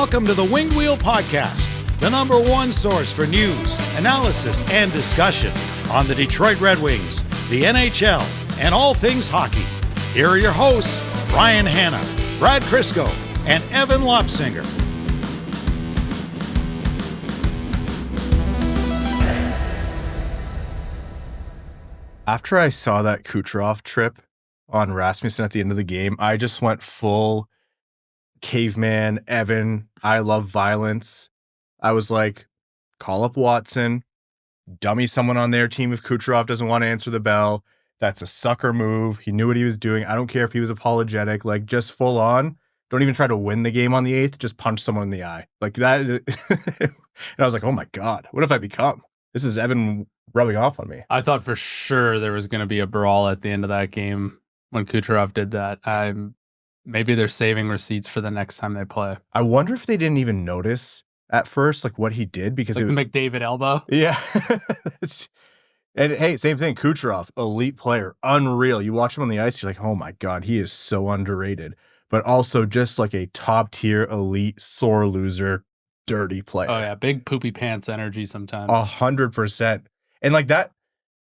Welcome to the Winged Wheel Podcast, the number one source for news, analysis, and discussion on the Detroit Red Wings, the NHL, and all things hockey. Here are your hosts, Ryan Hanna, Brad Crisco, and Evan Lopsinger. After I saw that Kucherov trip on Rasmussen at the end of the game, I just went full caveman, Evan, I love violence. I was like, call up Watson, dummy someone on their team if Kucherov doesn't want to answer the bell. That's a sucker move. He knew what he was doing. I don't care if he was apologetic, like just full on. Don't even try to win the game on the 8th. Just punch someone in the eye like that. And I was like, oh my God, what have I become? This is Evan rubbing off on me. I thought for sure there was going to be a brawl at the end of that game when Kucherov did that. Maybe they're saving receipts for the next time they play. I wonder if they didn't even notice at first, like what he did, because like it was the McDavid elbow. Yeah. And hey, same thing. Kucherov, elite player, unreal. You watch him on the ice, you're like, oh my God, he is so underrated. But also just like a top tier, elite, sore loser, dirty player. Oh yeah, big poopy pants energy sometimes. 100%. And like that,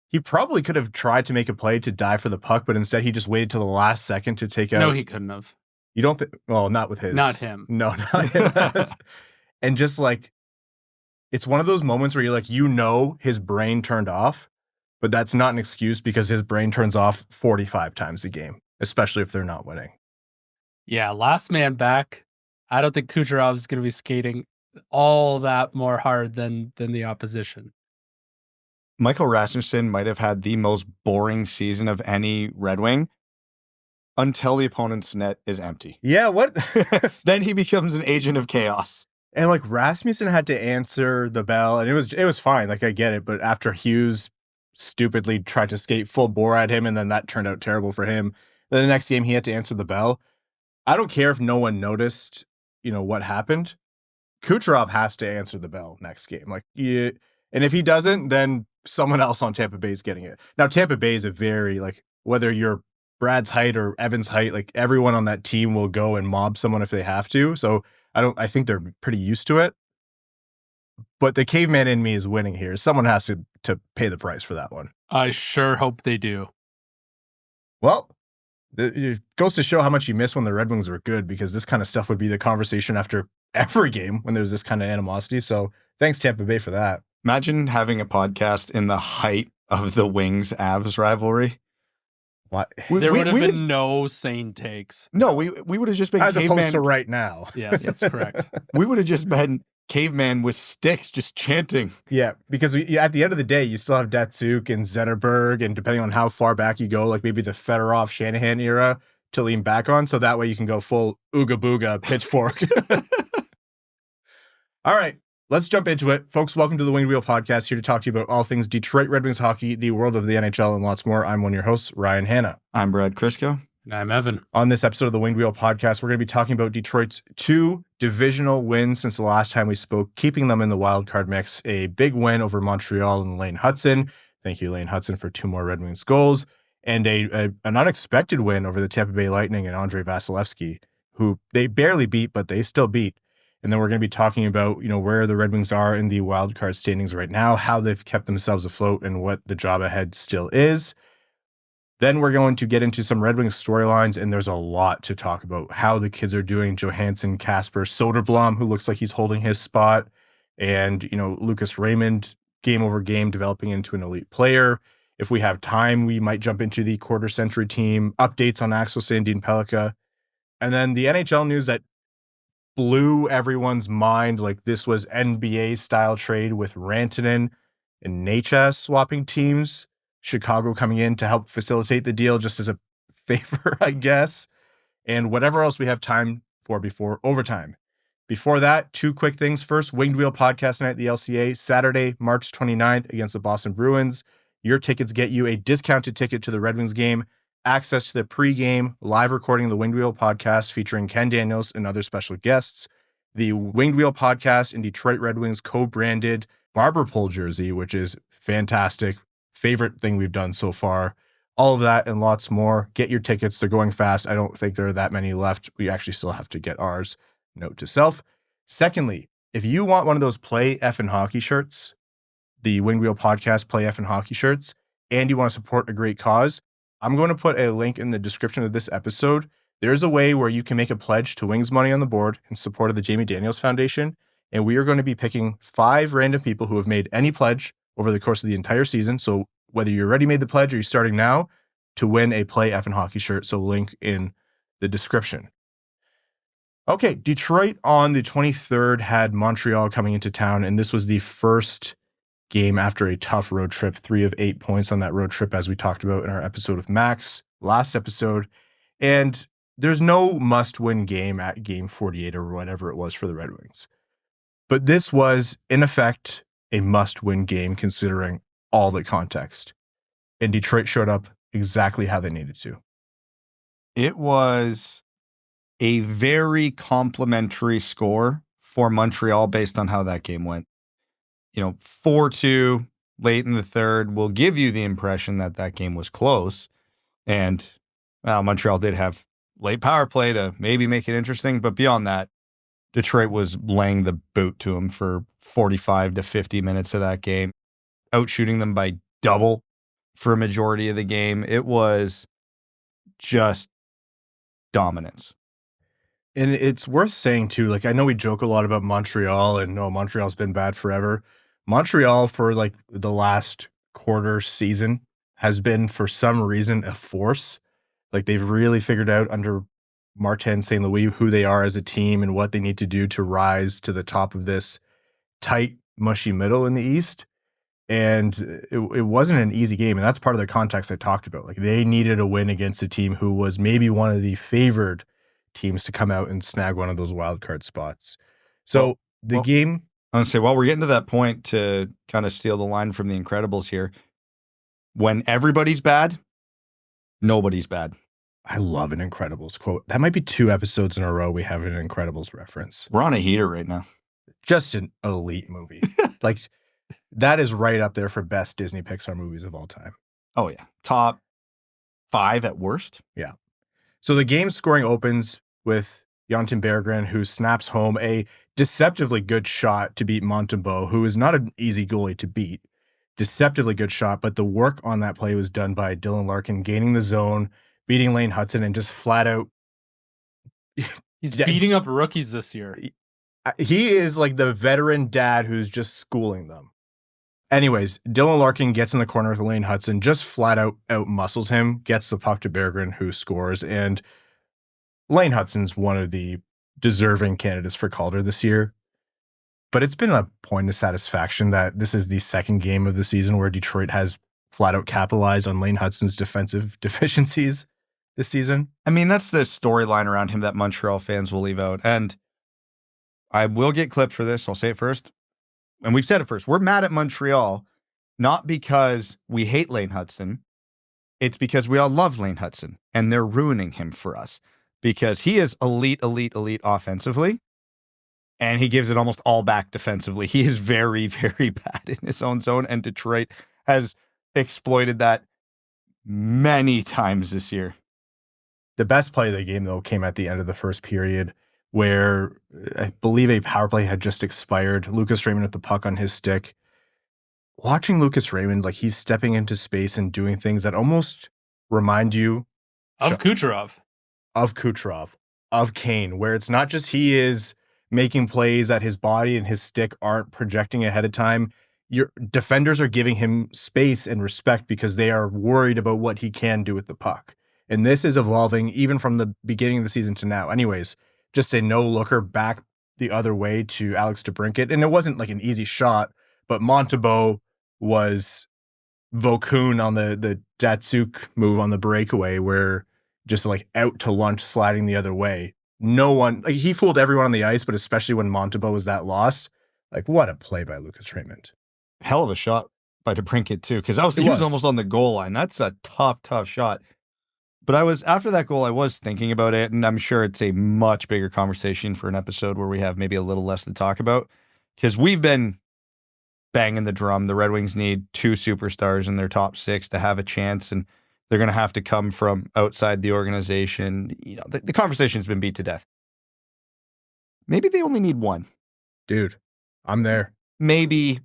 he probably could have tried to make a play to die for the puck, but instead he just waited till the last second to take out. No, he couldn't have. You don't think? Well, not with his. Not him. No, not him. And just like, it's one of those moments where you're like, you know, his brain turned off, but that's not an excuse because his brain turns off 45 times a game, especially if they're not winning. Yeah, last man back. I don't think Kucherov is going to be skating all that more hard than the opposition. Michael Rasmussen might have had the most boring season of any Red Wing until the opponent's net is empty. Yeah, what? Then he becomes an agent of chaos. And like Rasmussen had to answer the bell, and it was fine. Like I get it, but after Hughes stupidly tried to skate full bore at him, and then that turned out terrible for him. Then the next game he had to answer the bell. I don't care if no one noticed, what happened. Kucherov has to answer the bell next game. Like, yeah, and if he doesn't, then someone else on Tampa Bay is getting it. Now, Tampa Bay is a very, like, whether you're Brad's height or Evan's height, like everyone on that team will go and mob someone if they have to. So I think they're pretty used to it. But the caveman in me is winning here. Someone has to pay the price for that one. I sure hope they do. Well, it goes to show how much you miss when the Red Wings were good, because this kind of stuff would be the conversation after every game when there's this kind of animosity. So thanks, Tampa Bay, for that. Imagine having a podcast in the height of the Wings-Avs rivalry. What? There would have been no sane takes. No, we would have just been as caveman. Opposed to right now. Yes, that's correct. We would have just been caveman with sticks just chanting. Yeah, because at the end of the day, you still have Datsyuk and Zetterberg, and depending on how far back you go, like maybe the Fedorov-Shanahan era to lean back on, so that way you can go full ooga booga pitchfork. All right. Let's jump into it. Folks, welcome to the Winged Wheel Podcast, here to talk to you about all things Detroit Red Wings hockey, the world of the NHL, and lots more. I'm one of your hosts, Ryan Hanna. I'm Brad Crisco. And I'm Evan. On this episode of the Winged Wheel Podcast, we're going to be talking about Detroit's 2 divisional wins since the last time we spoke, keeping them in the wild card mix. A big win over Montreal and Lane Hutson. Thank you, Lane Hutson, for 2 more Red Wings goals. And an unexpected win over the Tampa Bay Lightning and Andrei Vasilevskiy, who they barely beat, but they still beat. And then we're going to be talking about, where the Red Wings are in the wild card standings right now, how they've kept themselves afloat, and what the job ahead still is. Then we're going to get into some Red Wings storylines, and there's a lot to talk about. How the kids are doing. Johansson, Kasper, Soderblom, who looks like he's holding his spot. And, Lucas Raymond, game over game, developing into an elite player. If we have time, we might jump into the Quarter Century Team, updates on Axel Sandin Pellikka. And then the NHL news that blew everyone's mind, like this was NBA style trade with Rantanen and Necas swapping teams. Chicago coming in to help facilitate the deal just as a favor, I guess. And whatever else we have time for before overtime. Before that, 2 quick things. First, Winged Wheel Podcast Night at the LCA, Saturday, March 29th against the Boston Bruins. Your tickets get you a discounted ticket to the Red Wings game, access to the pregame live recording of the Winged Wheel Podcast featuring Ken Daniels and other special guests, the Winged Wheel Podcast and Detroit Red Wings co-branded barber pole jersey, which is fantastic. Favorite thing we've done so far. All of that and lots more. Get your tickets. They're going fast. I don't think there are that many left. We actually still have to get ours. Note to self. Secondly, if you want one of those Play Effin' Hockey shirts, the Winged Podcast Play Effin' Hockey shirts, and you want to support a great cause, I'm going to put a link in the description of this episode. There's a way where you can make a pledge to Wings Money on the Board in support of the Jamie Daniels Foundation, and we are going to be picking 5 random people who have made any pledge over the course of the entire season. So whether you already made the pledge or you're starting now, to win a Play Effin' Hockey shirt. So link in the description. Okay, Detroit on the 23rd had Montreal coming into town, and this was the first game after a tough road trip. 3 of 8 points on that road trip, as we talked about in our episode with Max last episode. And there's no must-win game at game 48 or whatever it was for the Red Wings. But this was, in effect, a must-win game considering all the context. And Detroit showed up exactly how they needed to. It was a very complimentary score for Montreal based on how that game went. 4-2 late in the third will give you the impression that that game was close. And Montreal did have late power play to maybe make it interesting. But beyond that, Detroit was laying the boot to them for 45 to 50 minutes of that game, outshooting them by double for a majority of the game. It was just dominance. And it's worth saying too, like, I know we joke a lot about Montreal and Montreal's been bad forever. Montreal for like the last quarter season has been, for some reason, a force. Like, they've really figured out under Martin St. Louis who they are as a team and what they need to do to rise to the top of this tight, mushy middle in the East. And it wasn't an easy game. And that's part of the context I talked about. Like, they needed a win against a team who was maybe one of the favored teams to come out and snag one of those wild card spots. So game. I'm going to say, while we're getting to that point, to kind of steal the line from The Incredibles here, when everybody's bad, nobody's bad. I love an Incredibles quote. That might be 2 episodes in a row we have an Incredibles reference. We're on a heater right now. Just an elite movie. Like, that is right up there for best Disney Pixar movies of all time. Oh, yeah. Top 5 at worst. Yeah. So the game scoring opens with Jonatan Berggren, who snaps home a deceptively good shot to beat Montembeault, who is not an easy goalie to beat. Deceptively good shot, but the work on that play was done by Dylan Larkin, gaining the zone, beating Lane Hutson, and just flat out. He's beating up rookies this year. He is like the veteran dad who's just schooling them. Anyways, Dylan Larkin gets in the corner with Lane Hutson, just flat out muscles him, gets the puck to Berggren, who scores. And Lane Hutson's one of the deserving candidates for Calder this year. But it's been a point of satisfaction that this is the second game of the season where Detroit has flat out capitalized on Lane Hutson's defensive deficiencies this season. I mean, that's the storyline around him that Montreal fans will leave out. And I will get clipped for this. I'll say it first. And we've said it first. We're mad at Montreal, not because we hate Lane Hutson. It's because we all love Lane Hutson, and they're ruining him for us because he is elite offensively, and he gives it almost all back defensively. He is very, very bad in his own zone, and Detroit has exploited that many times this year. The best play of the game, though, came at the end of the first period, where I believe a power play had just expired. Lucas Raymond with the puck on his stick. Watching Lucas Raymond, like, he's stepping into space and doing things that almost remind you of Kucherov, of Kane, where it's not just he is making plays that his body and his stick aren't projecting ahead of time. Your defenders are giving him space and respect because they are worried about what he can do with the puck. And this is evolving even from the beginning of the season to now. Anyways, just a no-looker back the other way to Alex DeBrincat. And it wasn't like an easy shot, but Montembeault was Vokun on the Datsyuk move on the breakaway, where just like out to lunch, sliding the other way. No one, like, he fooled everyone on the ice, but especially when Montembeault was that lost. Like, what a play by Lucas Raymond. Hell of a shot by DeBrincat too, because he was almost on the goal line. That's a tough shot. But after that goal, I was thinking about it, and I'm sure it's a much bigger conversation for an episode where we have maybe a little less to talk about, because we've been banging the drum. The Red Wings need 2 superstars in their top 6 to have a chance, and they're going to have to come from outside the organization. The conversation's been beat to death. Maybe they only need 1. Dude, I'm there. Maybe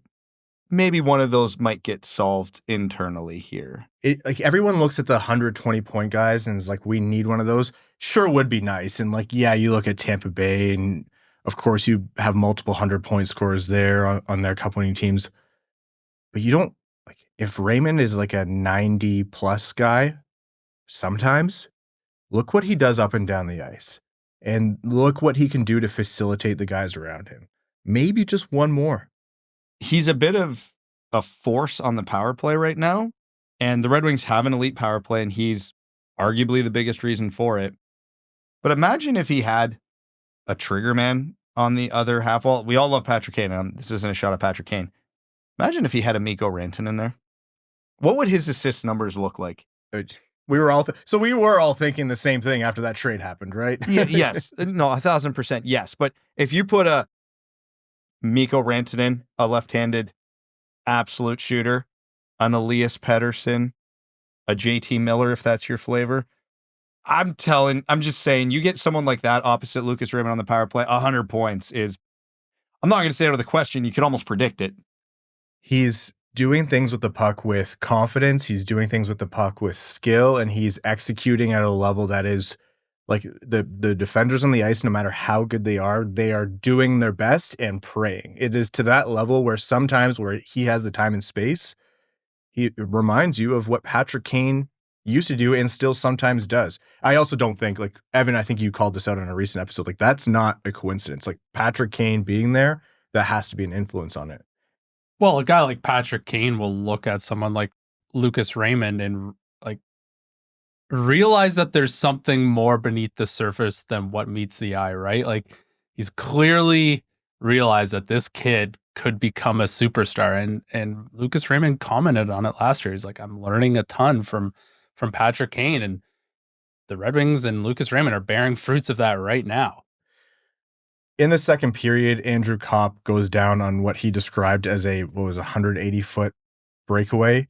one of those might get solved internally here. Like everyone looks at the 120-point guys and is like, we need one of those. Sure would be nice. And like, yeah, you look at Tampa Bay and of course you have multiple 100-point scorers there on their cup winning teams. But you don't like if Raymond is like a 90+ guy, sometimes look what he does up and down the ice. And look what he can do to facilitate the guys around him. Maybe just one more. He's a bit of a force on the power play right now, and the Red Wings have an elite power play, and he's arguably the biggest reason for it. But imagine if he had a trigger man on the other half. Well, we all love Patrick Kane. This isn't a shot at Patrick Kane. Imagine if he had a Mikko Rantanen in there. What would his assist numbers look like? We were all thinking the same thing after that trade happened, right? Yes. No, 1,000% yes. But if you put a Mikko Rantanen, a left-handed absolute shooter, an Elias Pettersson, a JT Miller, if that's your flavor, I'm just saying, you get someone like that opposite Lucas Raymond on the power play, 100 points is, I'm not going to say out of the question, you can almost predict it. He's doing things with the puck with confidence. He's doing things with the puck with skill, and he's executing at a level that is like the defenders on the ice, no matter how good they are doing their best and praying. It is to that level where sometimes where he has the time and space, he reminds you of what Patrick Kane used to do and still sometimes does. I also don't think, like, Evan, I think you called this out in a recent episode, like that's not a coincidence. Like Patrick Kane being there, that has to be an influence on it. Well, a guy like Patrick Kane will look at someone like Lucas Raymond and like realize that there's something more beneath the surface than what meets the eye, right? Like he's clearly realized that this kid could become a superstar, and Lucas Raymond commented on it last year. He's like, I'm learning a ton from Patrick Kane, and the Red Wings and Lucas Raymond are bearing fruits of that right now. In the second period, Andrew Copp goes down on what he described as a 180-foot breakaway,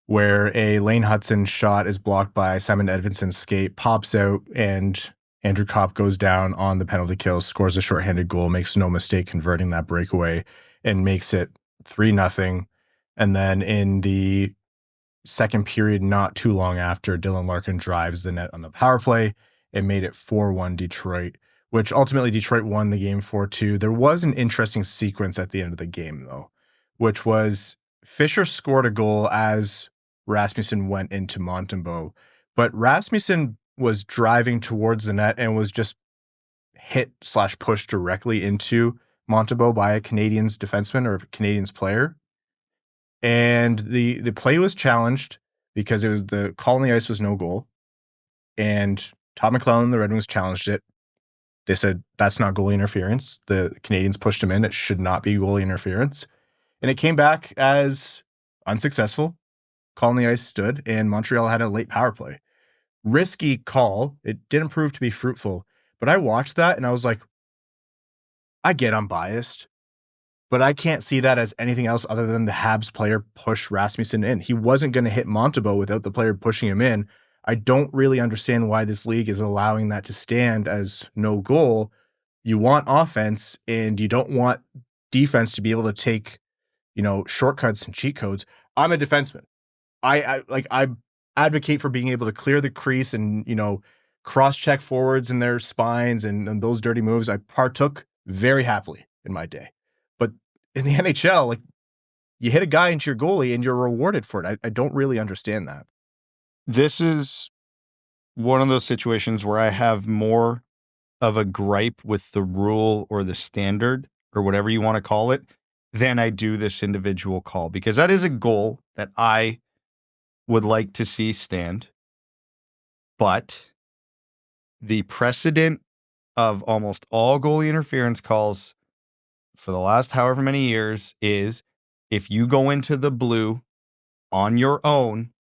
where a Lane Hutson shot is blocked by Simon Edvinsson's skate, pops out, and Andrew Copp goes down on the penalty kill, scores a shorthanded goal, makes no mistake converting that breakaway, and makes it 3-0. And then in the second period, not too long after, Dylan Larkin drives the net on the power play and made it 4-1 Detroit, which ultimately Detroit won the game 4-2. There was an interesting sequence at the end of the game, though, which was Fischer scored a goal as Rasmussen went into Montembeault, but Rasmussen was driving towards the net and was just hit/pushed directly into Montembeault by a Canadiens defenseman or a Canadiens player. And the play was challenged because it was the call on the ice was no goal. And Todd McLellan, the Red Wings, challenged it. They said, that's not goalie interference. The Canadiens pushed him in. It should not be goalie interference. And it came back as unsuccessful. Call on the ice stood, and Montreal had a late power play. Risky call. It didn't prove to be fruitful. But I watched that, and I was like, I get I'm biased, but I can't see that as anything else other than the Habs player push Rasmussen in. He wasn't going to hit Montembeault without the player pushing him in. I don't really understand why this league is allowing that to stand as no goal. You want offense, and you don't want defense to be able to take, shortcuts and cheat codes. I'm a defenseman. I advocate for being able to clear the crease and, cross-check forwards in their spines and those dirty moves. I partook very happily in my day. But in the NHL, you hit a guy into your goalie and you're rewarded for it. I don't really understand that. This is one of those situations where I have more of a gripe with the rule or the standard or whatever you want to call it than I do this individual call, because that is a goal that I would like to see stand. But the precedent of almost all goalie interference calls for the last however many years is if you go into the blue on your own,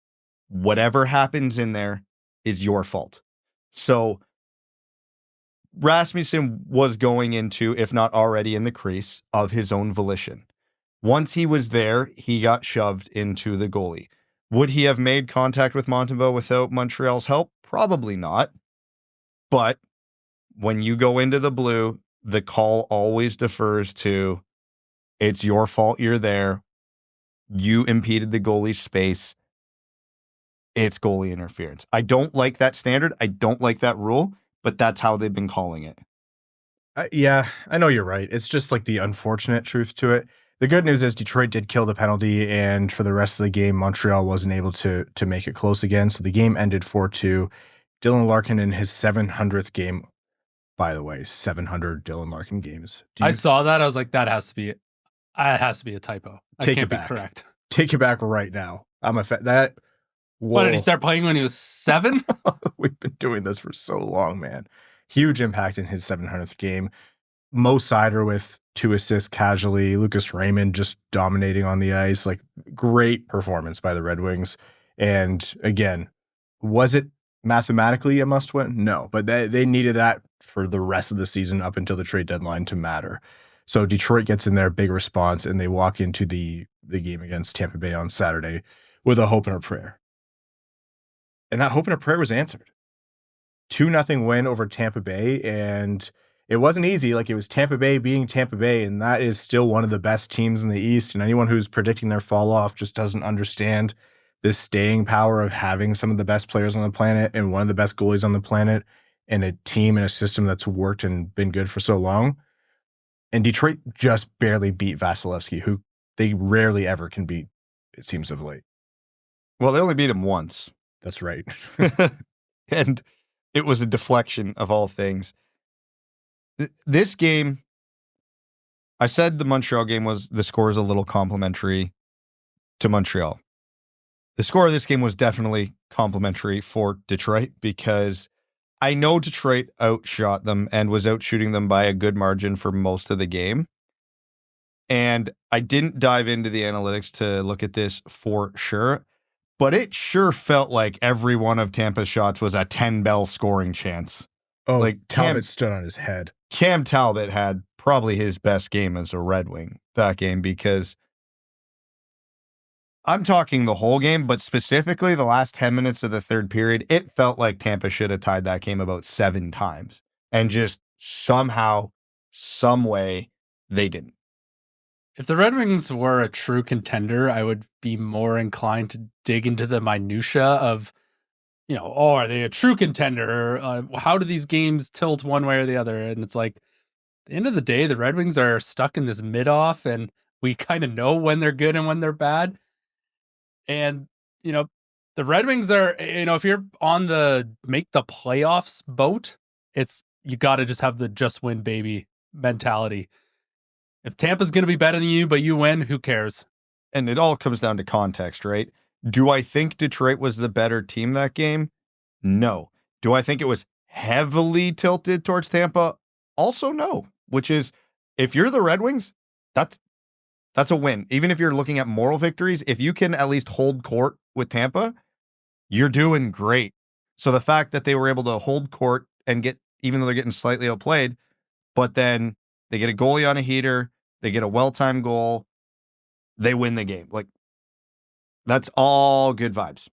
whatever happens in there is your fault. So Rasmussen was going into, if not already in the crease, of his own volition. Once he was there, he got shoved into the goalie. Would he have made contact with Montembeault without Montreal's help? Probably not. But when you go into the blue, the call always defers to, it's your fault you're there. You impeded the goalie's space. It's goalie interference. I don't like that standard. I don't like that rule, but that's how they've been calling it. Yeah, I know you're right. It's just like the unfortunate truth to it. The good news is Detroit did kill the penalty, and for the rest of the game, Montreal wasn't able to make it close again. So the game ended 4-2. Dylan Larkin in his 700th game. By the way, 700 Dylan Larkin games. I saw that. I was like, that has to be a typo. That can't be correct. Take it back right now. I'm a that. Whoa. What, did he start playing when he was 7? We've been doing this for so long, man. Huge impact in his 700th game. Mo Seider with 2 assists casually. Lucas Raymond just dominating on the ice. Like, great performance by the Red Wings. And again, was it mathematically a must win? No, but they needed that for the rest of the season up until the trade deadline to matter. So Detroit gets in there, big response, and they walk into the game against Tampa Bay on Saturday with a hope and a prayer. And that hope and a prayer was answered. 2-0 win over Tampa Bay, and it wasn't easy. Like, it was Tampa Bay being Tampa Bay, and that is still one of the best teams in the East. And anyone who's predicting their fall off just doesn't understand this staying power of having some of the best players on the planet and one of the best goalies on the planet and a team and a system that's worked and been good for so long. And Detroit just barely beat Vasilevskiy, who they rarely ever can beat, it seems, of late. Well, they only beat him once. That's right. And it was a deflection of all things. This game, I said the Montreal game the score is a little complimentary to Montreal. The score of this game was definitely complimentary for Detroit because I know Detroit outshot them and was outshooting them by a good margin for most of the game. And I didn't dive into the analytics to look at this for sure, but it sure felt like every one of Tampa's shots was a 10-bell scoring chance. Oh, like Talbot stood on his head. Cam Talbot had probably his best game as a Red Wing that game, because I'm talking the whole game, but specifically the last 10 minutes of the third period, it felt like Tampa should have tied that game about 7 times. And just somehow, some way, they didn't. If the Red Wings were a true contender, I would be more inclined to dig into the minutia of, are they a true contender? How do these games tilt one way or the other? And it's like, at the end of the day, the Red Wings are stuck in this mid-off, and we kind of know when they're good and when they're bad. And, the Red Wings are, if you're on the make the playoffs boat, you got to just have the just win baby mentality. If Tampa's going to be better than you, but you win, who cares? And it all comes down to context, right? Do I think Detroit was the better team that game? No. Do I think it was heavily tilted towards Tampa? Also no. Which is, if you're the Red Wings, that's a win. Even if you're looking at moral victories, if you can at least hold court with Tampa, you're doing great. So the fact that they were able to hold court and even though they're getting slightly outplayed, but then they get a goalie on a heater, they get a well-timed goal, they win the game. Like, that's all good vibes.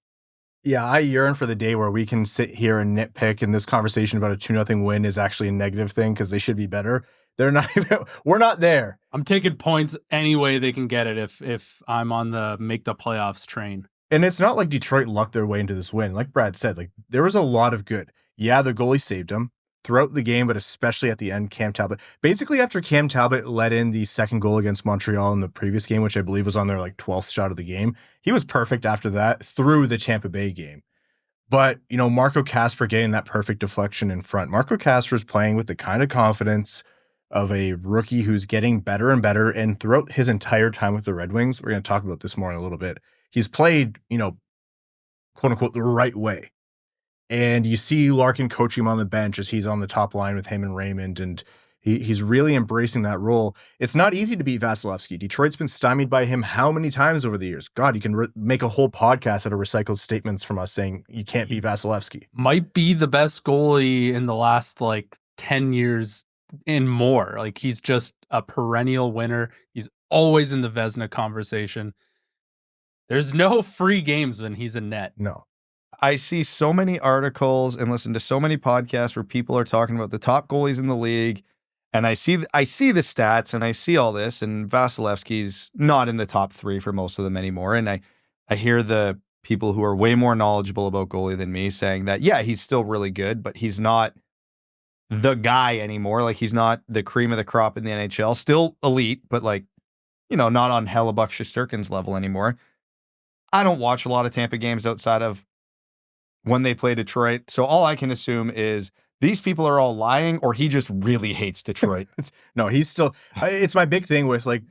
Yeah, I yearn for the day where we can sit here and nitpick, and this conversation about a 2-0 win is actually a negative thing because they should be better. They're not even, we're not there. I'm taking points any way they can get it if I'm on the make the playoffs train. And it's not like Detroit lucked their way into this win. Like Brad said, like, there was a lot of good. Yeah, the goalie saved them throughout the game, but especially at the end, Cam Talbot. Basically, after Cam Talbot let in the second goal against Montreal in the previous game, which I believe was on their 12th shot of the game, he was perfect after that through the Tampa Bay game. But, Marco Kasper getting that perfect deflection in front. Marco Kasper is playing with the kind of confidence of a rookie who's getting better and better. And throughout his entire time with the Red Wings, we're going to talk about this more in a little bit, he's played, quote unquote, the right way. And you see Larkin coaching him on the bench as he's on the top line with him and Raymond, and he's really embracing that role. It's not easy to beat Vasilevskiy. Detroit's been stymied by him how many times over the years? God, you can make a whole podcast out of recycled statements from us saying you can't beat Vasilevskiy. Might be the best goalie in the last 10 years and more. He's just a perennial winner. He's always in the Vezina conversation. There's no free games when he's in net. No. I see so many articles and listen to so many podcasts where people are talking about the top goalies in the league, And I see the stats and I see all this, and Vasilevskiy's not in the top 3 for most of them anymore. And I hear the people who are way more knowledgeable about goalie than me saying that, yeah, he's still really good, but he's not the guy anymore. Like, he's not the cream of the crop in the NHL. Still elite, but like, not on Hellebuck Shesterkin's level anymore. I don't watch a lot of Tampa games outside of when they play Detroit. So all I can assume is these people are all lying, or he just really hates Detroit. No, he's still, it's my big thing with like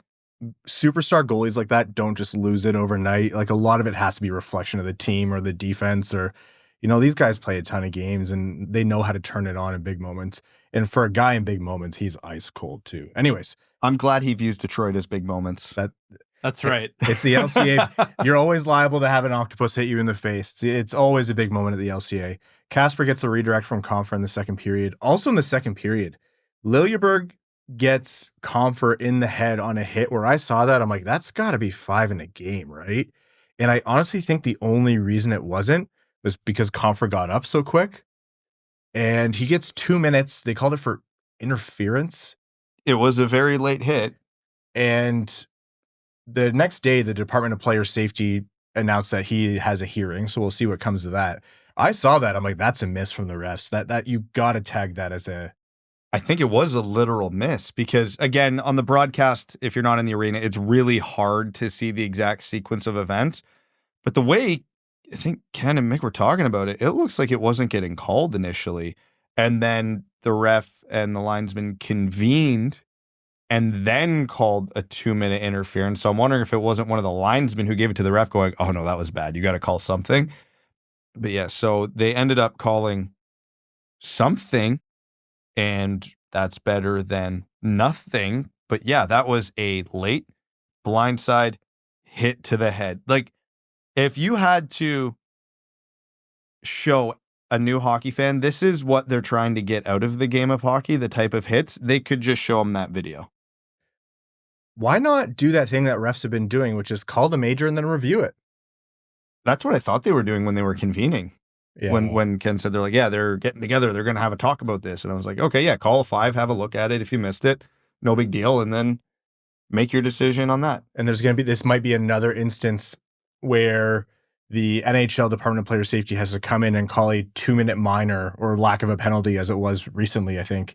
superstar goalies like that don't just lose it overnight. Like, a lot of it has to be a reflection of the team or the defense, or, these guys play a ton of games and they know how to turn it on in big moments. And for a guy in big moments, he's ice cold too. Anyways, I'm glad he views Detroit as big moments. That's right. It's the LCA. You're always liable to have an octopus hit you in the face. It's always a big moment at the LCA. Kasper gets a redirect from Compher in the second period. Also in the second period, Lilleberg gets Compher in the head on a hit where I saw that. I'm like, that's got to be 5 in a game, right? And I honestly think the only reason it wasn't was because Compher got up so quick. And he gets 2 minutes. They called it for interference. It was a very late hit. And the next day, the Department of Player Safety announced that he has a hearing, so we'll see what comes of that. I saw that. I'm like, that's a miss from the refs. That you got to tag that as a... I think it was a literal miss because, again, on the broadcast, if you're not in the arena, it's really hard to see the exact sequence of events. But the way I think Ken and Mick were talking about it, it looks like it wasn't getting called initially. And then the ref and the linesman convened and then called a 2-minute interference. So I'm wondering if it wasn't one of the linesmen who gave it to the ref going, oh, no, that was bad. You got to call something. But yeah, so they ended up calling something, and that's better than nothing. But yeah, that was a late blindside hit to the head. Like, if you had to show a new hockey fan, this is what they're trying to get out of the game of hockey, the type of hits, they could just show them that video. Why not do that thing that refs have been doing, which is call the major and then review it? That's what I thought they were doing when they were convening. Yeah. When Ken said, they're like, yeah, they're getting together. They're going to have a talk about this. And I was like, okay, yeah, call a 5, have a look at it. If you missed it, no big deal. And then make your decision on that. And there's going to be, this might be another instance where the NHL Department of Player Safety has to come in and call a 2-minute minor, or lack of a penalty as it was recently, I think,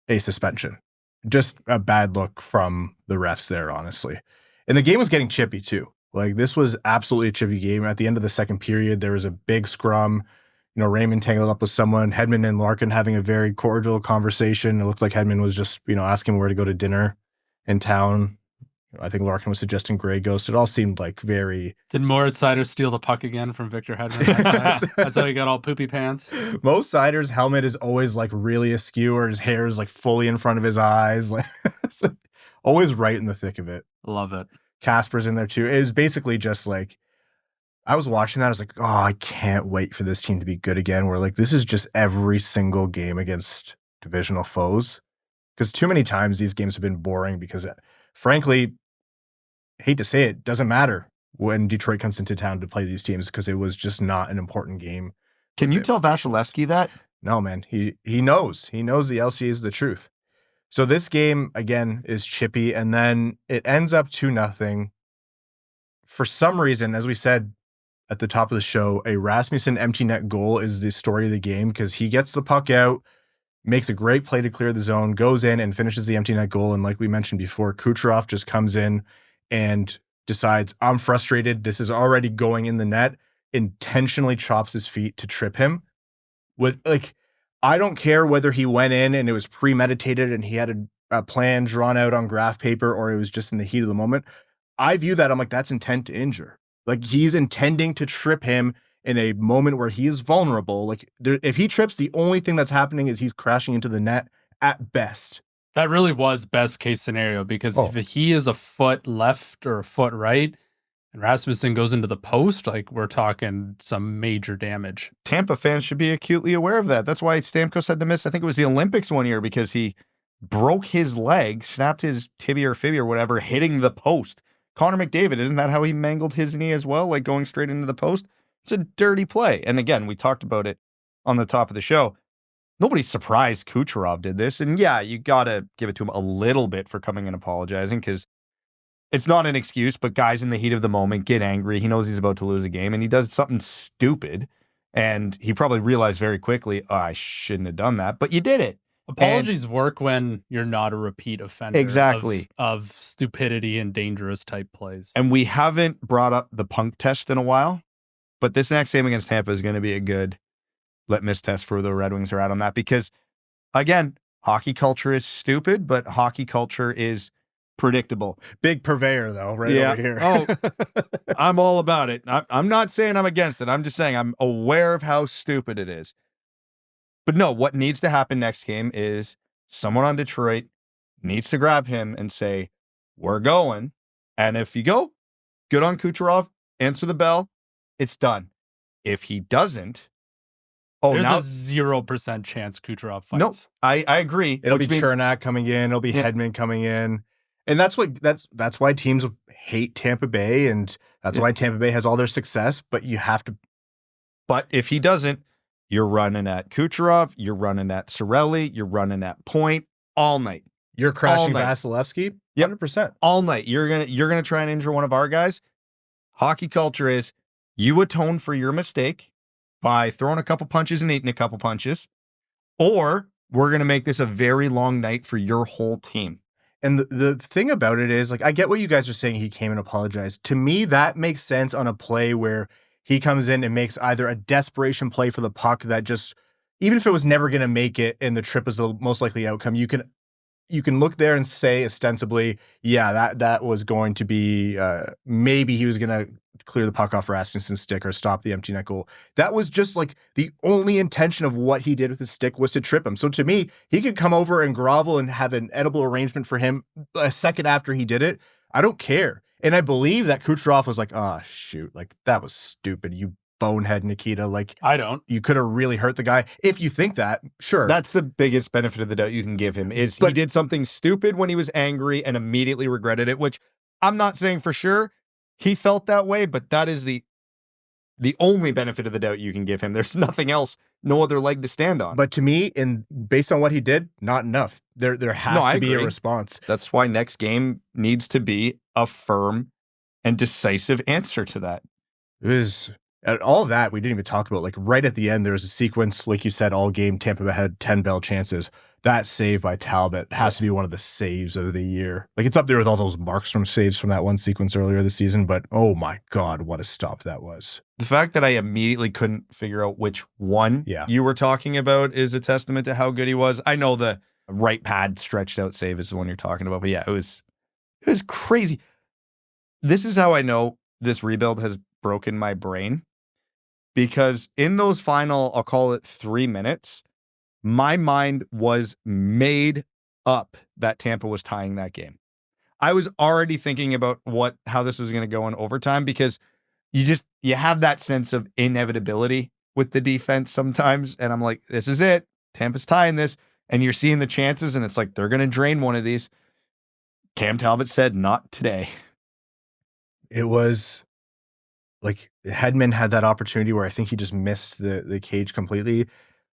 a suspension. Just a bad look from the refs there, honestly. And the game was getting chippy too. Like, this was absolutely a chippy game. At the end of the second period, there was a big scrum. Raymond tangled up with someone. Hedman and Larkin having a very cordial conversation. It looked like Hedman was just, asking where to go to dinner in town. I think Larkin was suggesting Grey Ghost. It all seemed like very... Did Moritz Seider steal the puck again from Victor Hedman? That's how he got all poopy pants. Mo Seider's helmet is always like really askew, or his hair is like fully in front of his eyes. Like, always right in the thick of it. Love it. Kasper's in there too. It was basically just like, I was watching that. I was like, oh, I can't wait for this team to be good again. Where like, this is just every single game against divisional foes. Because too many times these games have been boring because, frankly, hate to say it, doesn't matter when Detroit comes into town to play these teams, because it was just not an important game. Can you tell Vasilevskiy that? No, man. He knows. He knows the LCA is the truth. So this game, again, is chippy, and then it ends up 2-0. For some reason, as we said at the top of the show, a Rasmussen empty net goal is the story of the game, because he gets the puck out, makes a great play to clear the zone, goes in and finishes the empty net goal. And like we mentioned before, Kucherov just comes in and decides, I'm frustrated, this is already going in the net, intentionally chops his feet to trip him. With like, I don't care whether he went in and it was premeditated and he had a plan drawn out on graph paper, or it was just in the heat of the moment. I view that, I'm like, that's intent to injure. Like, he's intending to trip him in a moment where he is vulnerable. Like, if he trips, the only thing that's happening is he's crashing into the net at best. That really was best case scenario, because if he is a foot left or a foot right and Rasmussen goes into the post, like, we're talking some major damage. Tampa fans should be acutely aware of that. That's why Stamkos had to miss, I think it was the Olympics one year, because he broke his leg, snapped his tibia or fibia or whatever, hitting the post. Connor McDavid, isn't that how he mangled his knee as well? Like, going straight into the post? It's a dirty play. And again, we talked about it on the top of the show. nobody's surprised Kucherov did this. And yeah, you got to give it to him a little bit for coming and apologizing, because it's not an excuse, but guys in the heat of the moment get angry. He knows he's about to lose a game and he does something stupid. And he probably realized very quickly, oh, I shouldn't have done that, but you did it. Apologies work when you're not a repeat offender Exactly. of stupidity and dangerous type plays. And we haven't brought up the punk test in a while, but this next game against Tampa is going to be a good litmus test for the Red Wings are out on that, because again, hockey culture is stupid, but hockey culture is predictable. Big purveyor, though, right over here. Oh, I'm all about it. I'm not saying I'm against it. I'm just saying I'm aware of how stupid it is. But no, what needs to happen next game is someone on Detroit needs to grab him and say, we're going. And if you go, good on Kucherov, answer the bell, it's done. If he doesn't, there's a 0% chance Kucherov fights. No, I agree. It'll be Chernak coming in. It'll be Hedman coming in. And that's why teams hate Tampa Bay, and that's why Tampa Bay has all their success. But you have to. But if he doesn't, you're running at Kucherov, you're running at Cirelli, you're running at Point all night. You're crashing Vasilevskiy, 100%. All night. You're gonna try and injure one of our guys. Hockey culture is you atone for your mistake by throwing a couple punches and eating a couple punches, or we're gonna make this a very long night for your whole team. And the thing about it is, like, I get what you guys are saying. He came and apologized. To me, that makes sense on a play where he comes in and makes either a desperation play for the puck that just, even if it was never going to make it and the trip is the most likely outcome, you can look there and say ostensibly, yeah, that was going to be, maybe he was going to clear the puck off Rasmussen's stick or stop the empty net goal. That was just like the only intention of what he did with his stick was to trip him. So to me, he could come over and grovel and have an edible arrangement for him a second after he did it. I don't care. And I believe that Kucherov was like, oh, shoot, like, that was stupid, you bonehead, Nikita. Like, I don't. You could have really hurt the guy. If you think that, sure. That's the biggest benefit of the doubt you can give him, is he did something stupid when he was angry and immediately regretted it, which I'm not saying for sure he felt that way, but that is the only benefit of the doubt you can give him. There's nothing else, no other leg to stand on. But to me, based on what he did, not enough. There has to be a response. That's why next game needs to be a firm and decisive answer to that. It was all that we didn't even talk about. Like, right at the end, there was a sequence, like you said, all game Tampa Bay had 10 bell chances. That save by Talbot has to be one of the saves of the year. Like, it's up there with all those Markstrom saves from that one sequence earlier this season, but oh my God, what a stop that was. The fact that I immediately couldn't figure out which one you were talking about is a testament to how good he was. I know the right pad stretched out save is the one you're talking about, but yeah, it was crazy. This is how I know this rebuild has broken my brain, because in those final, I'll call it 3 minutes, my mind was made up that Tampa was tying that game. I was already thinking about how this was going to go in overtime, because you have that sense of inevitability with the defense sometimes. And I'm like, this is it. Tampa's tying this. And you're seeing the chances, and it's like, they're going to drain one of these. Cam Talbot said, not today. It was like Hedman had that opportunity where I think he just missed the cage completely.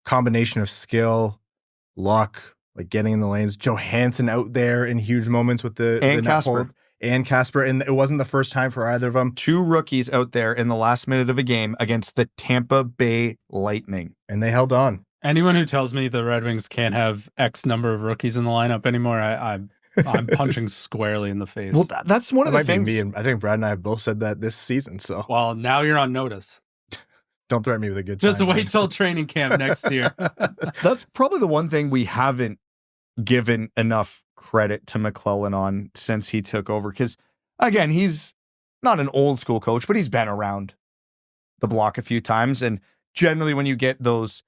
Combination of skill, luck, like getting in the lanes. Johansson out there in huge moments with the Kasper. And Kasper. And it wasn't the first time for either of them. 2 rookies out there in the last minute of a game against the Tampa Bay Lightning. And they held on. Anyone who tells me the Red Wings can't have X number of rookies in the lineup anymore, I'm punching squarely in the face. Well, that's one of the things. Me, and I think Brad and I have both said that this season. So, well, now you're on notice. Don't threaten me with a good time. Just wait till training camp next year. That's probably the one thing we haven't given enough credit to McLellan on since he took over. Because, again, he's not an old school coach, but he's been around the block a few times. And generally when you get those,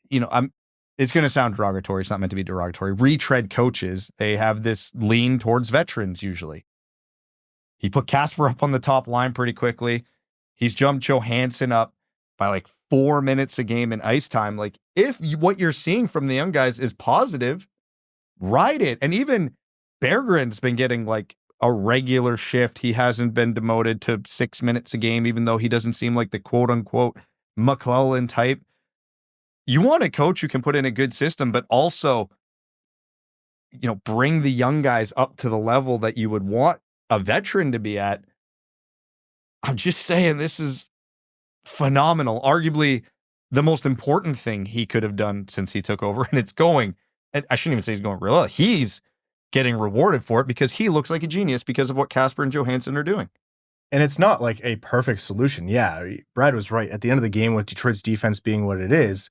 it's going to sound derogatory. It's not meant to be derogatory. Retread coaches, they have this lean towards veterans usually. He put Kasper up on the top line pretty quickly. He's jumped Johansson up by like 4 minutes a game in ice time. Like, if what you're seeing from the young guys is positive, ride it. And even Berggren's been getting like a regular shift. He hasn't been demoted to 6 minutes a game, even though he doesn't seem like the quote unquote McLellan type. you want a coach who can put in a good system, but also, bring the young guys up to the level that you would want a veteran to be at. I'm just saying, this is phenomenal. Arguably the most important thing he could have done since he took over. And it's going, and I shouldn't even say he's going real well. He's getting rewarded for it because he looks like a genius because of what Kasper and Johansson are doing. And it's not like a perfect solution. Yeah, Brad was right. At the end of the game, with Detroit's defense being what it is,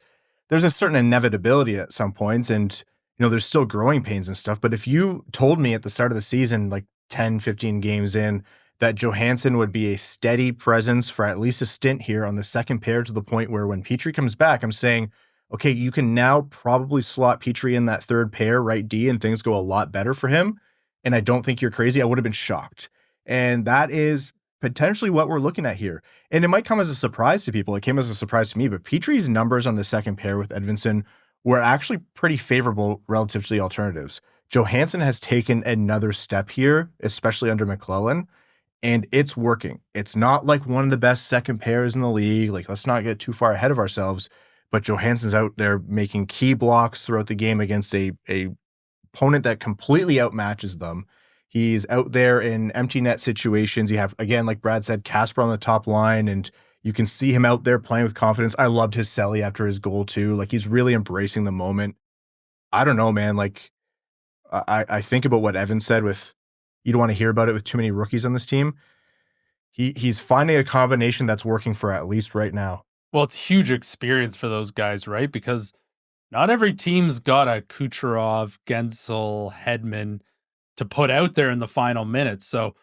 there's a certain inevitability at some points, and there's still growing pains and stuff. But if you told me at the start of the season, like 10, 15 games in, that Johansson would be a steady presence for at least a stint here on the second pair, to the point where when Petrie comes back, I'm saying, okay, you can now probably slot Petrie in that third pair, right D, and things go a lot better for him. And I don't think you're crazy. I would have been shocked. And that is potentially what we're looking at here. And it might come as a surprise to people. It came as a surprise to me, but Petrie's numbers on the second pair with Edvinsson were actually pretty favorable relative to the alternatives. Johansson has taken another step here, especially under McLellan, and it's working. It's not like one of the best second pairs in the league. Like, let's not get too far ahead of ourselves, but Johansson's out there making key blocks throughout the game against a opponent that completely outmatches them. He's out there in empty net situations. You have, again, like Brad said, Kasper on the top line, and you can see him out there playing with confidence. I loved his celly after his goal too. Like, he's really embracing the moment. I don't know, man. Like, I think about what Evan said with, you don't want to hear about it with too many rookies on this team. He's finding a combination that's working for at least right now. Well, it's huge experience for those guys, right? Because not every team's got a Kucherov, Gensel, Hedman to put out there in the final minutes. So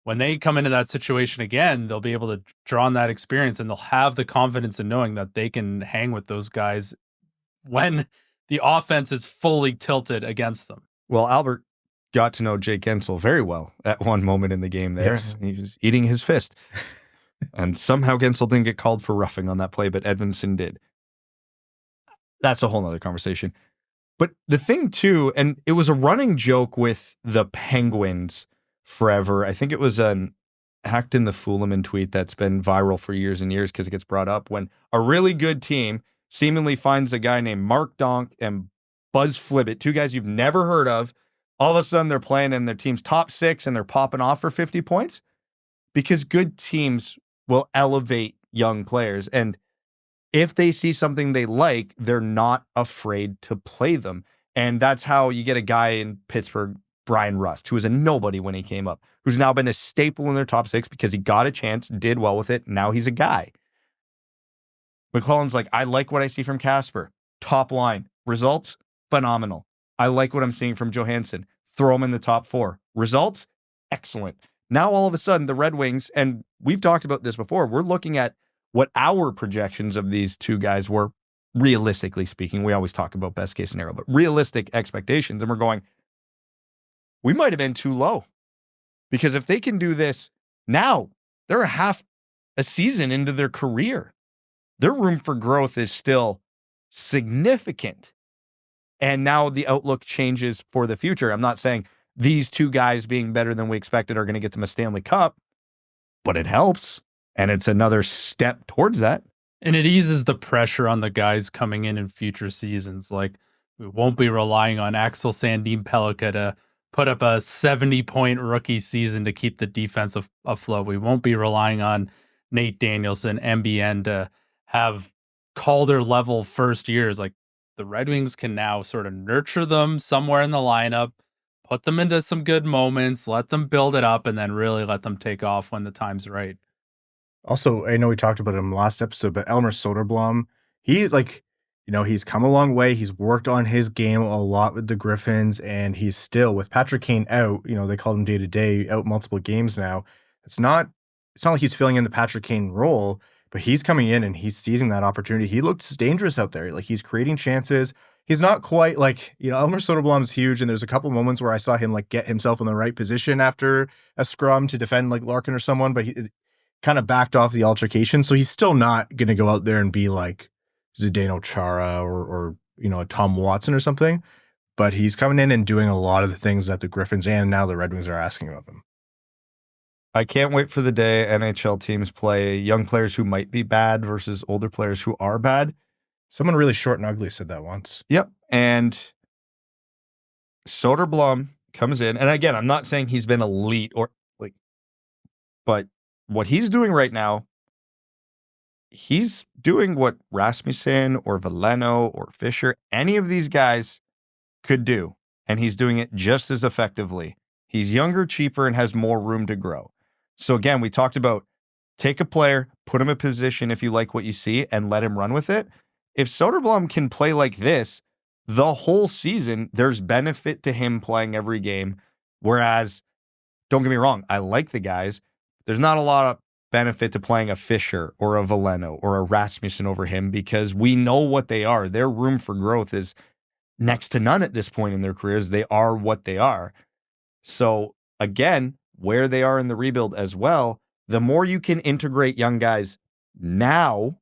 when they come into that situation again, they'll be able to draw on that experience, and they'll have the confidence in knowing that they can hang with those guys when the offense is fully tilted against them. Well, Albert got to know Jake Gensel very well at one moment in the game there. Yes. He was eating his fist. And somehow Gensel didn't get called for roughing on that play, but Edvinsson did. That's a whole nother conversation. But the thing too, and it was a running joke with the Penguins forever. I think it was an Hackton the Foolaman tweet that's been viral for years and years because it gets brought up when a really good team seemingly finds a guy named Mark Donk and Buzz Flibbit, two guys you've never heard of. All of a sudden they're playing in their team's top six and they're popping off for 50 points because good teams will elevate young players. And if they see something they like, they're not afraid to play them. And that's how you get a guy in Pittsburgh, Brian Rust, who was a nobody when he came up, who's now been a staple in their top six because he got a chance, did well with it. Now he's a guy. McLellan's like, I like what I see from Kasper. Top line. Results? Phenomenal. I like what I'm seeing from Johansson. Throw him in the top four. Results? Excellent. Now all of a sudden the Red Wings, and we've talked about this before, we're looking at what our projections of these two guys were, realistically speaking. We always talk about best case scenario, but realistic expectations. And we're going, we might have been too low. Because if they can do this now, they're half a season into their career. Their room for growth is still significant. And now the outlook changes for the future. I'm not saying these two guys being better than we expected are going to get them a Stanley Cup, but it helps. And it's another step towards that. And it eases the pressure on the guys coming in future seasons. Like, we won't be relying on Axel Sandin Pellikka to put up a 70-point rookie season to keep the defense afloat. We won't be relying on Nate Danielson, MBN to have Calder-level first years. Like, the Red Wings can now sort of nurture them somewhere in the lineup, put them into some good moments, let them build it up, and then really let them take off when the time's right. Also, I know we talked about him last episode, but Elmer Soderblom, he's come a long way. He's worked on his game a lot with the Griffins, and he's still, with Patrick Kane out, they called him day-to-day, out multiple games now. It's not like he's filling in the Patrick Kane role, but he's coming in and he's seizing that opportunity. He looks dangerous out there. Like, he's creating chances. He's not quite like, Elmer Soderblom's huge, and there's a couple moments where I saw him like get himself in the right position after a scrum to defend like Larkin or someone, but he kind of backed off the altercation. So he's still not going to go out there and be like Zdeno Chara or a Tom Watson or something, but he's coming in and doing a lot of the things that the Griffins and now the Red Wings are asking of him. I can't wait for the day NHL teams play young players who might be bad versus older players who are bad. Someone really short and ugly said that once. Yep. And Soderblom comes in. And again, I'm not saying he's been elite but what he's doing right now, he's doing what Rasmussen or Veleno or Fisher, any of these guys could do. And he's doing it just as effectively. He's younger, cheaper, and has more room to grow. So again, we talked about take a player, put him in a position if you like what you see, and let him run with it. If Soderblom can play like this the whole season, there's benefit to him playing every game. Whereas, don't get me wrong, I like the guys. There's not a lot of benefit to playing a Fisher or a Veleno or a Rasmussen over him because we know what they are. Their room for growth is next to none at this point in their careers. They are what they are. So again, where they are in the rebuild as well, the more you can integrate young guys now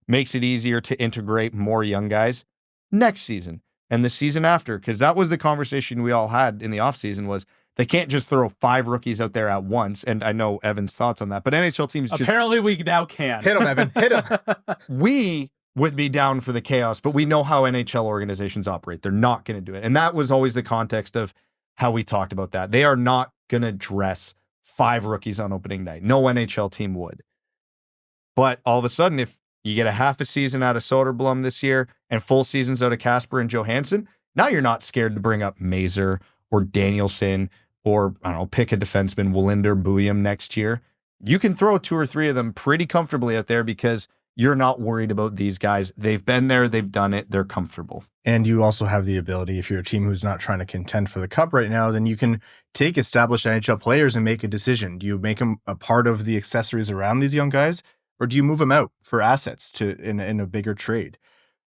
makes it easier to integrate more young guys next season and the season after. Because that was the conversation we all had in the offseason was they can't just throw 5 rookies out there at once. And I know Evan's thoughts on that, but NHL teams apparently we now can. Hit him, Evan. Hit him. We would be down for the chaos, but we know how NHL organizations operate. They're not going to do it. And that was always the context of how we talked about that. They are not going to dress 5 rookies on opening night. No NHL team would. But all of a sudden, if you get a half a season out of Soderblom this year and full seasons out of Kasper and Johansson, now you're not scared to bring up Mazur or Danielson or, I don't know, pick a defenseman, Wallinder, Bouillon next year. You can throw 2 or 3 of them pretty comfortably out there because you're not worried about these guys. They've been there, they've done it, they're comfortable. And you also have the ability, if you're a team who's not trying to contend for the cup right now, then you can take established NHL players and make a decision. Do you make them a part of the accessories around these young guys, or do you move them out for assets in a bigger trade?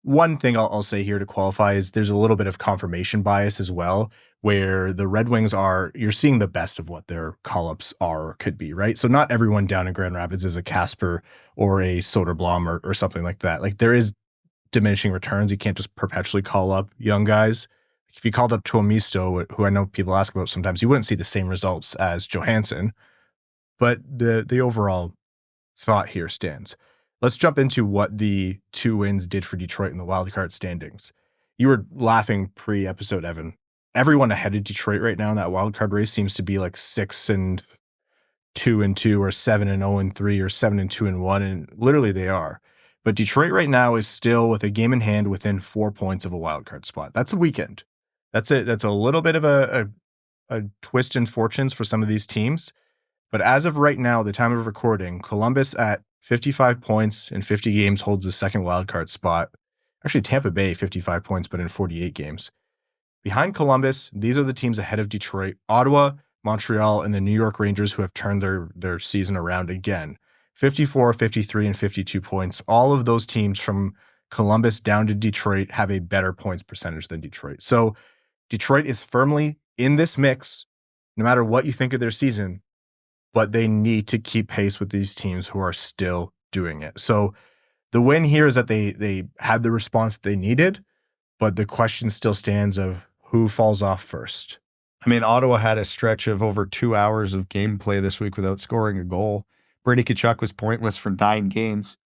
One thing I'll say here to qualify is there's a little bit of confirmation bias as well, where the Red Wings you're seeing the best of what their call-ups are or could be, right? So not everyone down in Grand Rapids is a Kasper or a Soderblom or something like that. Like there is diminishing returns. You can't just perpetually call up young guys. If you called up Tuomisto, who I know people ask about sometimes, you wouldn't see the same results as Johansson. But the overall thought here stands. Let's jump into what the 2 wins did for Detroit in the wildcard standings. You were laughing pre-episode, Evan. Everyone ahead of Detroit right now in that wildcard race seems to be like 6-2-2 or 7-0-3 or 7-2-1, and literally they are. But Detroit right now is still with a game in hand within 4 points of a wildcard spot. That's a weekend. That's it. That's a little bit of a twist in fortunes for some of these teams. But as of right now, the time of recording, Columbus at 55 points in 50 games holds the second wildcard spot. Actually, Tampa Bay, 55 points, but in 48 games. Behind Columbus, these are the teams ahead of Detroit, Ottawa, Montreal, and the New York Rangers, who have turned their season around again. 54, 53, and 52 points. All of those teams from Columbus down to Detroit have a better points percentage than Detroit. So Detroit is firmly in this mix, no matter what you think of their season, but they need to keep pace with these teams who are still doing it. So the win here is that they had the response they needed, but the question still stands of who falls off first. I mean, Ottawa had a stretch of over 2 hours of gameplay this week without scoring a goal. Brady Tkachuk was pointless for 9 games.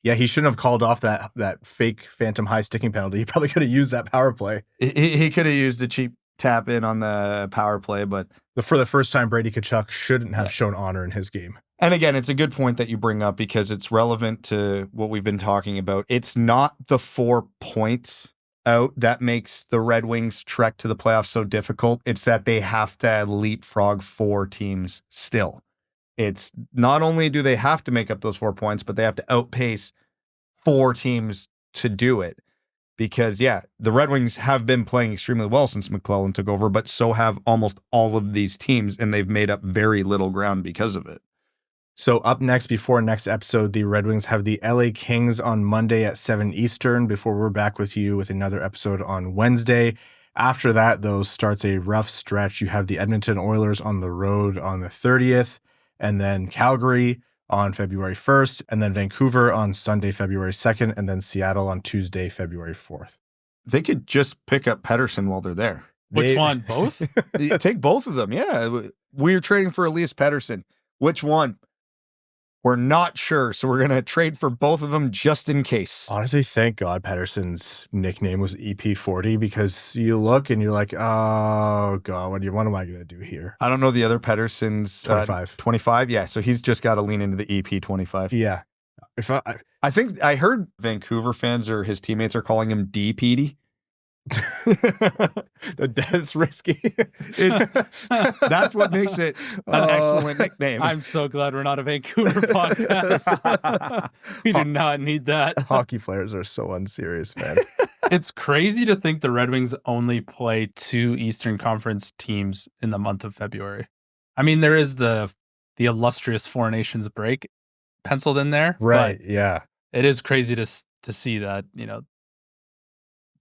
Yeah, he shouldn't have called off that fake phantom high sticking penalty. He probably could have used that power play. He could have used the cheap tap in on the power play, but for the first time, Brady Tkachuk shouldn't have shown honor in his game. And again, it's a good point that you bring up because it's relevant to what we've been talking about. It's not the 4 points out that makes the Red Wings trek to the playoffs so difficult. It's that they have to leapfrog 4 teams still. It's not only do they have to make up those 4 points, but they have to outpace 4 teams to do it. Because, yeah, the Red Wings have been playing extremely well since McLellan took over, but so have almost all of these teams, and they've made up very little ground because of it. So up next, before next episode, the Red Wings have the LA Kings on Monday at 7 Eastern before we're back with you with another episode on Wednesday. After that, though, starts a rough stretch. You have the Edmonton Oilers on the road on the 30th, and then Calgary on February 1st, and then Vancouver on Sunday, February 2nd, and then Seattle on Tuesday, February 4th. They could just pick up Pettersson while they're there. Which one? Both? Take both of them, yeah. We're trading for Elias Pettersson. Which one? we're not sure. So we're going to trade for both of them just in case. Honestly, thank God Pettersson's nickname was EP40 because you look and you're like, oh God, what am I going to do here? I don't know the other Pettersson's 25. 25. Yeah. So he's just got to lean into the EP25. Yeah. If I think I heard Vancouver fans or his teammates are calling him DPD. That's risky. That's what makes it an excellent nickname. I'm so glad we're not a Vancouver podcast. We do not need that. Hockey players are so unserious, man. It's crazy to think the Red Wings only play 2 Eastern Conference teams in the month of February. I mean, there is the illustrious Four Nations break penciled in there. Right, yeah. It is crazy to see that,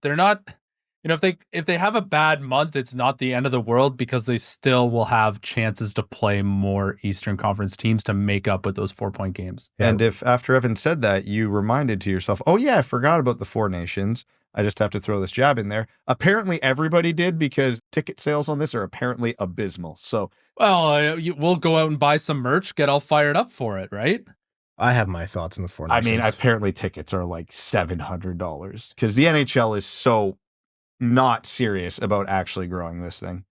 they're not, if they have a bad month, it's not the end of the world because they still will have chances to play more Eastern Conference teams to make up with those 4-point games. And if after Evan said that, you reminded to yourself, oh yeah, I forgot about the Four Nations. I just have to throw this jab in there. Apparently everybody did because ticket sales on this are apparently abysmal. So, well, we'll go out and buy some merch, get all fired up for it, right? I have my thoughts on the Four Nations. I mean, apparently tickets are like $700 because the NHL is so not serious about actually growing this thing.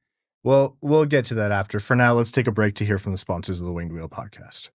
Well, we'll get to that after. For now, let's take a break to hear from the sponsors of the Winged Wheel podcast.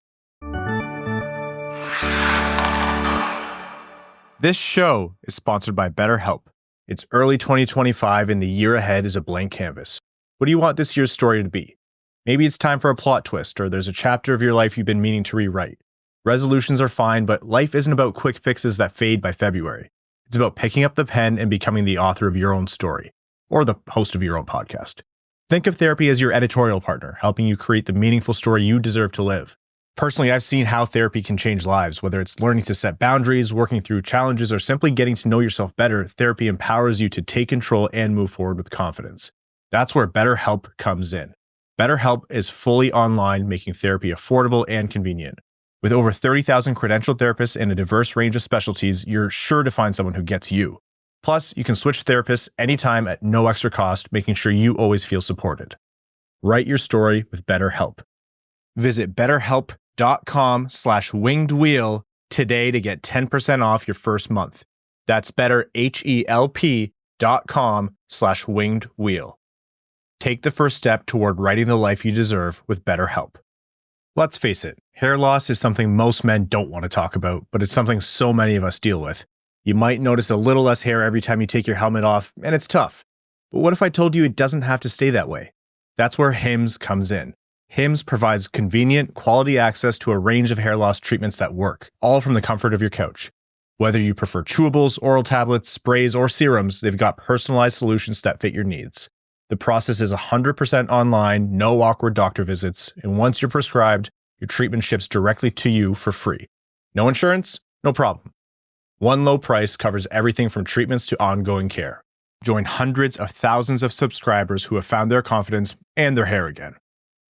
This show is sponsored by BetterHelp. It's early 2025 and the year ahead is a blank canvas. What do you want this year's story to be? Maybe it's time for a plot twist, or there's a chapter of your life you've been meaning to rewrite. Resolutions are fine, but life isn't about quick fixes that fade by February. It's about picking up the pen and becoming the author of your own story, or the host of your own podcast. Think of therapy as your editorial partner, helping you create the meaningful story you deserve to live. Personally, I've seen how therapy can change lives. Whether it's learning to set boundaries, working through challenges, or simply getting to know yourself better, therapy empowers you to take control and move forward with confidence. That's where BetterHelp comes in. BetterHelp is fully online, making therapy affordable and convenient. With over 30,000 credentialed therapists and a diverse range of specialties, you're sure to find someone who gets you. Plus, you can switch therapists anytime at no extra cost, making sure you always feel supported. Write your story with BetterHelp. Visit betterhelp.com/wingedwheel today to get 10% off your first month. That's betterhelp.com/wingedwheel. Take the first step toward writing the life you deserve with BetterHelp. Let's face it, hair loss is something most men don't want to talk about, but it's something so many of us deal with. You might notice a little less hair every time you take your helmet off, and it's tough. But what if I told you it doesn't have to stay that way? That's where Hims comes in. Hims provides convenient, quality access to a range of hair loss treatments that work, all from the comfort of your couch. Whether you prefer chewables, oral tablets, sprays, or serums, they've got personalized solutions that fit your needs. The process is 100% online, no awkward doctor visits, and once you're prescribed, your treatment ships directly to you for free. No insurance? No problem. One low price covers everything from treatments to ongoing care. Join hundreds of thousands of subscribers who have found their confidence and their hair again.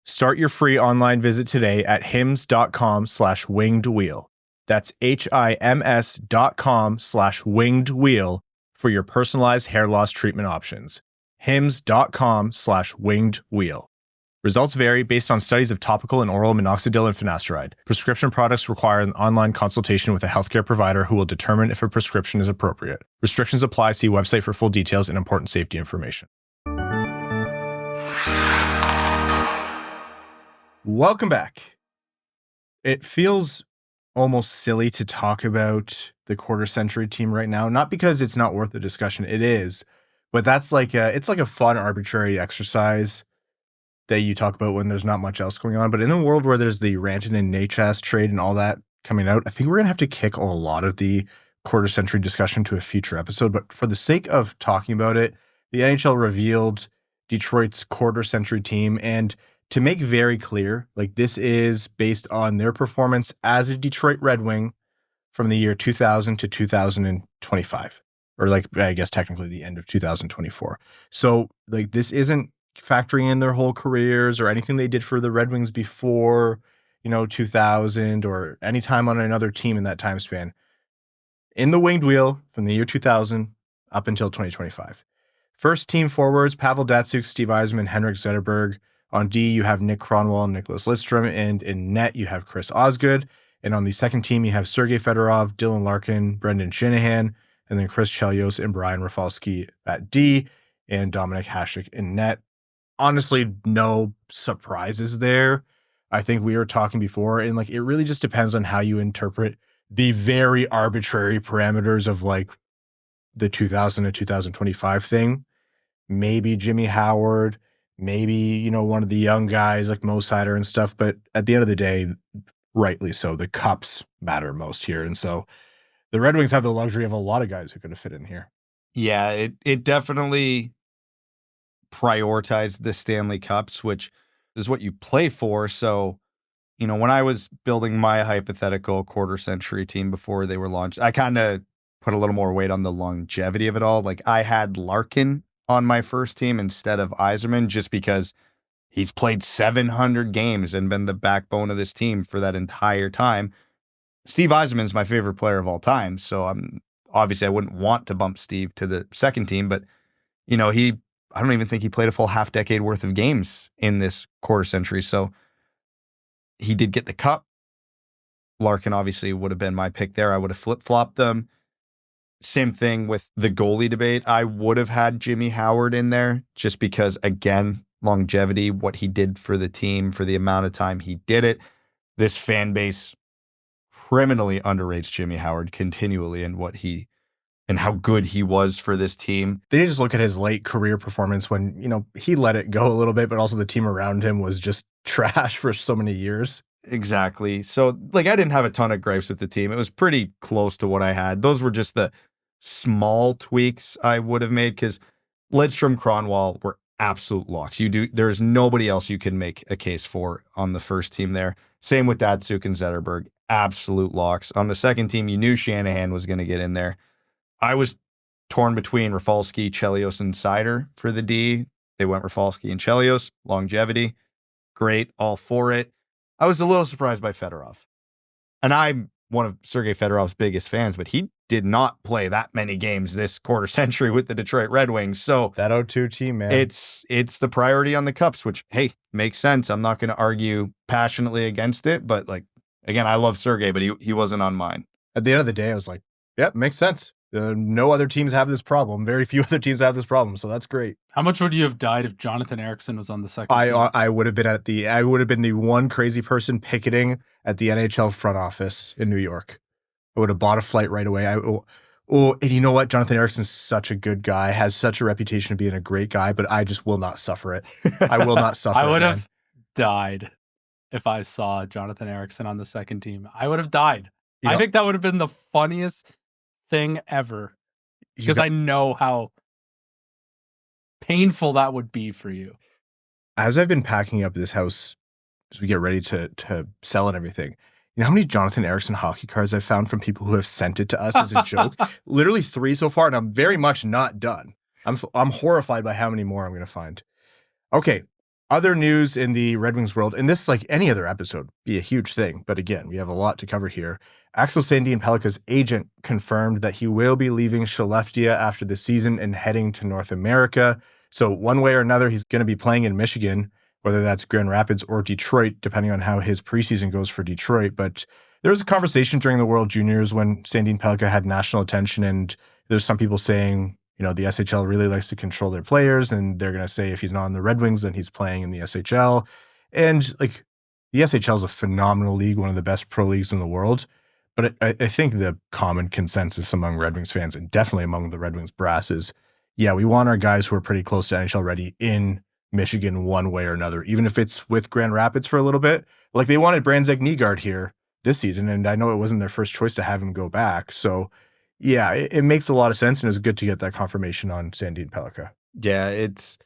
Start your free online visit today at hims.com/wingedwheel. That's HIMS.com/wingedwheel for your personalized hair loss treatment options. hims.com/wingedwheel. Results vary based on studies of topical and oral minoxidil and finasteride. Prescription products require an online consultation with a healthcare provider who will determine if a prescription is appropriate. Restrictions apply. See website for full details and important safety information. Welcome back. It feels almost silly to talk about the quarter century team right now, not because it's not worth the discussion. It is, but that's it's like a fun arbitrary exercise that you talk about when there's not much else going on. But in a world where there's the Rantanen and Natchez trade and all that coming out, I think we're going to have to kick a lot of the quarter century discussion to a future episode. But for the sake of talking about it, the NHL revealed Detroit's quarter century team. And to make very clear, this is based on their performance as a Detroit Red Wing from the year 2000 to 2025. Or I guess technically the end of 2024. So this isn't factoring in their whole careers or anything they did for the Red Wings before, 2000 or any time on another team in that time span. In the Winged Wheel from the year 2000 up until 2025. First team forwards, Pavel Datsyuk, Steve Yzerman, Henrik Zetterberg. On D, you have Nick Kronwall and Nicklas Lidstrom. And in net, you have Chris Osgood. And on the second team, you have Sergei Fedorov, Dylan Larkin, Brendan Shanahan, and then Chris Chelios and Brian Rafalski at D, and Dominic Hasek in net. Honestly, no surprises there. I think we were talking before, and like it really just depends on how you interpret the very arbitrary parameters of like the 2000 to 2025 thing. Maybe Jimmy Howard, maybe, one of the young guys like Mo Seider and stuff. But at the end of the day, rightly so, the cups matter most here. And so the Red Wings have the luxury of a lot of guys who could have fit in here. Yeah, it definitely prioritized the Stanley Cups, which is what you play for. So, when I was building my hypothetical quarter century team before they were launched, I kind of put a little more weight on the longevity of it all. Like I had Larkin on my first team instead of Yzerman just because he's played 700 games and been the backbone of this team for that entire time. Steve Yzerman's my favorite player of all time. So I wouldn't want to bump Steve to the second team, but I don't even think he played a full half decade worth of games in this quarter century. So he did get the cup. Larkin obviously would have been my pick there. I would have flip-flopped them. Same thing with the goalie debate. I would have had Jimmy Howard in there just because, again, longevity, what he did for the team for the amount of time he did it. This fan base criminally underrates Jimmy Howard continually and how good he was for this team. They just look at his late career performance when, he let it go a little bit, but also the team around him was just trash for so many years. Exactly. So, I didn't have a ton of gripes with the team. It was pretty close to what I had. Those were just the small tweaks I would have made because Lidstrom, Kronwall were absolute locks. There's nobody else you can make a case for on the first team there. Same with Datsyuk and Zetterberg, absolute locks. On the second team, you knew Shanahan was going to get in there. I was torn between Rafalski, Chelios, and Seider for the D. They went Rafalski and Chelios. Longevity, great, all for it. I was a little surprised by Fedorov. And I'm one of Sergei Fedorov's biggest fans, but he did not play that many games this quarter century with the Detroit Red Wings. So that 0-2 team, man. It's the priority on the Cups, which, hey, makes sense. I'm not going to argue passionately against it, but again, I love Sergei, but he wasn't on mine. At the end of the day, I was like, yep, makes sense. No other teams have this problem. Very few other teams have this problem, so that's great. How much would you have died if Jonatan Ericsson was on the second team? I would have been the one crazy person picketing at the NHL front office in New York. I would have bought a flight right away. And you know what? Jonatan Ericsson's such a good guy, has such a reputation of being a great guy, but I just will not suffer it. I will not suffer it. I would have died if I saw Jonatan Ericsson on the second team. I would have died. I think that would have been the funniest thing ever because I know how painful that would be for you. As I've been packing up this house as we get ready to sell and everything, you know how many Jonatan Ericsson hockey cards I've found from people who have sent it to us as a joke? Literally 3 so far, and I'm very much not done. I'm horrified by how many more I'm going to find. Okay, other news in the Red Wings world, and this, like any other episode, be a huge thing, but again, we have a lot to cover here. Axel Sandin-Pellikka's agent confirmed that he will be leaving Skellefteå after the season and heading to North America. So one way or another, he's going to be playing in Michigan, whether that's Grand Rapids or Detroit, depending on how his preseason goes for Detroit. But there was a conversation during the World Juniors when Sandin-Pellikka had national attention, and there's some people saying, the SHL really likes to control their players, and they're going to say if he's not on the Red Wings, then he's playing in the SHL. And the SHL is a phenomenal league, one of the best pro leagues in the world. But I think the common consensus among Red Wings fans, and definitely among the Red Wings brass, is, yeah, we want our guys who are pretty close to NHL ready in Michigan one way or another, even if it's with Grand Rapids for a little bit. Like they wanted Brandzeg Nygaard here this season, and I know it wasn't their first choice to have him go back. So yeah, it makes a lot of sense, and it was good to get that confirmation on Sandin-Pellikka. Yeah, it's